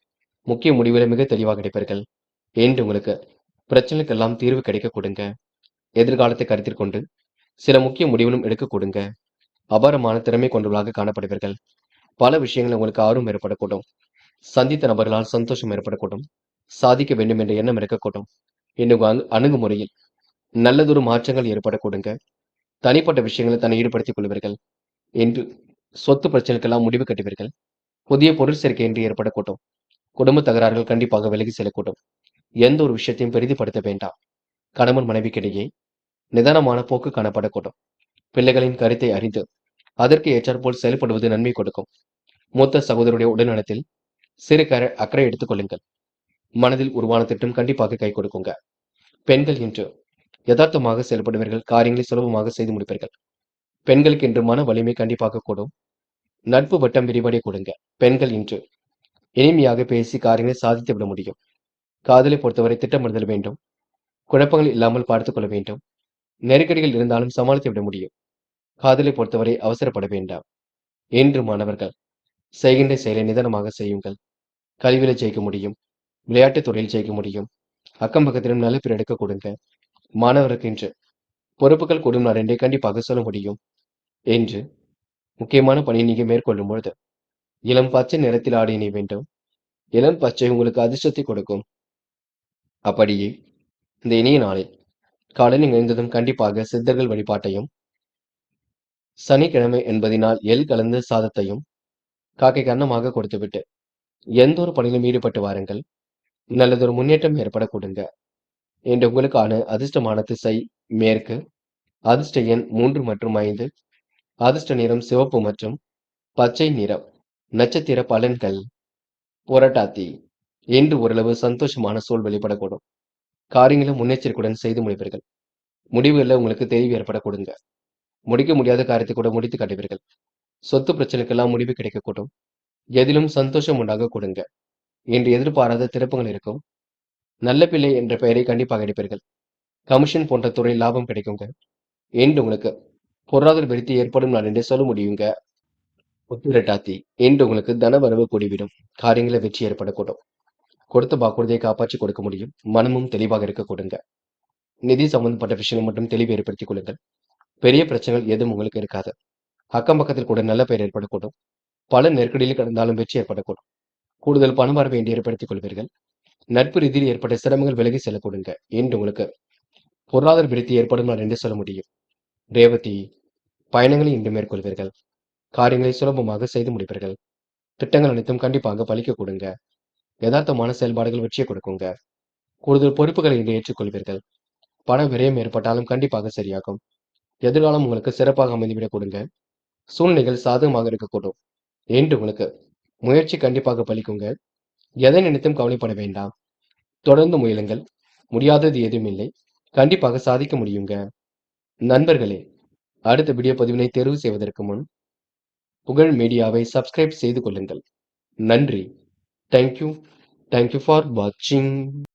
முக்கிய முடிவுகளை மிக தெளிவாக எடுப்பீர்கள். என்று உங்களுக்கு பிரச்சனைக்கெல்லாம் தீர்வு கிடைக்க கொடுங்க. எதிர்காலத்தை கருத்தில் கொண்டு சில முக்கிய முடிவுகளும் எடுக்க கொடுங்க. அபாரமான திறமை கொண்டவர்களாக காணப்படுவீர்கள். பல விஷயங்கள் உங்களுக்கு ஆர்வம் ஏற்படக்கூடும். சந்தித்த நபர்களால் சந்தோஷம் ஏற்படக்கூடும். சாதிக்க வேண்டும் என்ற எண்ணம் இருக்கக்கூடும். என்னும் அணுகுமுறையில் நல்லதொரு மாற்றங்கள் ஏற்பட கொடுங்க. தனிப்பட்ட விஷயங்களை தன்னை ஈடுபடுத்திக் கொள்வீர்கள். என்று சொத்து பிரச்சனைக்கெல்லாம் முடிவு கட்டுவீர்கள். புதிய பொருள் சேர்க்கை என்று ஏற்படக்கூடும். குடும்ப தகராறுகள் கண்டிப்பாக விலகி செல்லக்கூடும். எந்த ஒரு விஷயத்தையும் பெரிதுபடுத்த வேண்டாம். கணவன் மனைவிக்கிடையே நிதானமான போக்கு காணப்படக்கூடும். பிள்ளைகளின் கருத்தை அறிந்து அதற்கு ஏற்றாற்போல் செயல்படுவது நன்மை கொடுக்கும். மூத்த சகோதரருடைய உடல்நலத்தில் சிறு அக்கறை எடுத்துக் கொள்ளுங்கள். மனதில் உருவான திட்டம் கண்டிப்பாக கை கொடுக்குங்க. பெண்கள் இன்று யதார்த்தமாக செயல்படுவீர்கள். காரியங்களை சுலபமாக செய்து முடிப்பீர்கள். பெண்களுக்கு இன்று மன வலிமை கண்டிப்பாக கூடும். நட்பு வட்டம் விரிவடைய கொடுங்க. பெண்கள் இன்று இனிமையாக பேசி காரியங்களை சாதித்து விட முடியும். காதலை பொறுத்தவரை திட்டமிடுதல் வேண்டும். குழப்பங்கள் இல்லாமல் பார்த்துக் கொள்ள வேண்டும். நெருக்கடிகள் இருந்தாலும் சமாளித்து விட முடியும். காதலை பொறுத்தவரை அவசரப்பட வேண்டாம். என்று மாணவர்கள் செய்கின்ற செயலை நிதானமாக செய்யுங்கள். கல்வியில ஜெயிக்க முடியும். விளையாட்டுத் துறையில் ஜெயிக்க முடியும். அக்கம் பக்கத்திலும் நல்ல பேர் எடுக்க கொடுங்க. மாணவருக்கு இன்று பொறுப்புகள் கூடும் நாள் என்றே கண்டிப்பாக சொல்ல முடியும். என்று முக்கியமான பணியை நீங்க மேற்கொள்ளும் பொழுது இளம் பச்சை நிறத்தில் ஆடை அணிய வேண்டும். இளம் பச்சை உங்களுக்கு அதிர்ஷ்டத்தை கொடுக்கும். அப்படியே இந்த இனிய நாளில் காலையில் எழுந்ததும் கண்டிப்பாக சித்தர்கள் வழிபாட்டையும், சனிக்கிழமை என்பதினால் எள் கலந்த சாதத்தையும் காக்கைக்கு அன்னமாக கொடுத்துவிட்டு எந்த ஒரு பணியிலும் ஈடுபட்டு வாருங்கள். நல்லதொரு முன்னேற்றம் ஏற்பட கொடுங்க. என்று உங்களுக்கான அதிர்ஷ்டமான திசை மேற்கு. அதிர்ஷ்ட எண் 3 மற்றும் 5. அதிர்ஷ்ட நிறம் சிவப்பு மற்றும் பச்சை நிறம். நட்சத்திர பலன்கள். புரட்டாதி. இன்று ஓரளவு சந்தோஷமான சூழ் வெளிப்படக்கூடும். காரியங்களை முன்னெச்சரிக்கையுடன் செய்து முடிப்பீர்கள். முடிவுகளில் உங்களுக்கு தெளிவு ஏற்பட கொடுங்க. முடிக்க முடியாத காரியத்தை கூட முடித்து காட்டுவீர்கள். சொத்து பிரச்சனைக்கெல்லாம் முடிவு கிடைக்கக்கூடும். எதிலும் சந்தோஷம் உண்டாக கொடுங்க. என்று எதிர்பாராத திறப்புகள் இருக்கும். நல்ல பிள்ளை என்ற பெயரை கண்டிப்பாக எடுப்பீர்கள். கமிஷன் போன்ற துறையில் லாபம் கிடைக்குங்க. என்று உங்களுக்கு பொருளாதார விருத்தி ஏற்படும் நாள் என்று சொல்ல முடியுங்க. உத்திரட்டாத்தி. என்று உங்களுக்கு தனவரவு கூடிவிடும். காரியங்களை வெற்றி ஏற்படக்கூடும். கொடுத்த வாக்குறுதியை காப்பாற்றி கொடுக்க முடியும். மனமும் தெளிவாக இருக்க கொடுங்க. நிதி சம்பந்தப்பட்ட விஷயங்கள் மட்டும் தெளிவு ஏற்படுத்திக் கொள்ளுங்கள். பெரிய பிரச்சனைகள் எதுவும் உங்களுக்கு இருக்காது. அக்கம் பக்கத்தில் கூட நல்ல பெயர் ஏற்படக்கூடும். பல நெருக்கடியில் கடந்தாலும் வெற்றி ஏற்படக்கூடும். கூடுதல் பணம் வர வேண்டி ஏற்படுத்திக் கொள்வீர்கள். நட்பு ரீதியில் ஏற்பட்ட சிரமங்கள் விலகி செல்ல கொடுங்க. என்று உங்களுக்கு பொருளாதார விருத்தி ஏற்படும் நாள் என்று சொல்ல முடியும். ரேவதி. பயணங்களை இன்று மேற்கொள்வீர்கள். காரியங்களை சுலபமாக செய்து முடிப்பீர்கள். திட்டங்கள் அனைத்தும் கண்டிப்பாக பலிக்க கொடுங்க. யதார்த்தமான செயல்பாடுகள் வெற்றியை கொடுக்குங்க. கூடுதல் பொறுப்புகளை இன்று ஏற்றுக்கொள்வீர்கள். பண விரயம் ஏற்பட்டாலும் கண்டிப்பாக சரியாகும். எதிர்காலம் உங்களுக்கு சிறப்பாக அமைந்துவிடக் கொடுங்க. சூழ்நிலைகள் சாதகமாக இருக்கக்கூடும். என்று உங்களுக்கு முயற்சி கண்டிப்பாக பலிக்குங்க. எதை நினைத்தும் கவலைப்பட வேண்டாம். தொடர்ந்து முயலுங்கள். முடியாதது எதுவும் இல்லை. கண்டிப்பாக சாதிக்க முடியுங்க. நண்பர்களே, அடுத்த வீடியோ பதிவினை தேர்வு செய்வதற்கு முன் புகழ் மீடியாவை சப்ஸ்கிரைப் செய்து கொள்ளுங்கள். நன்றி. தேங்க்யூ. தேங்க்யூ ஃபார் வாட்சிங்.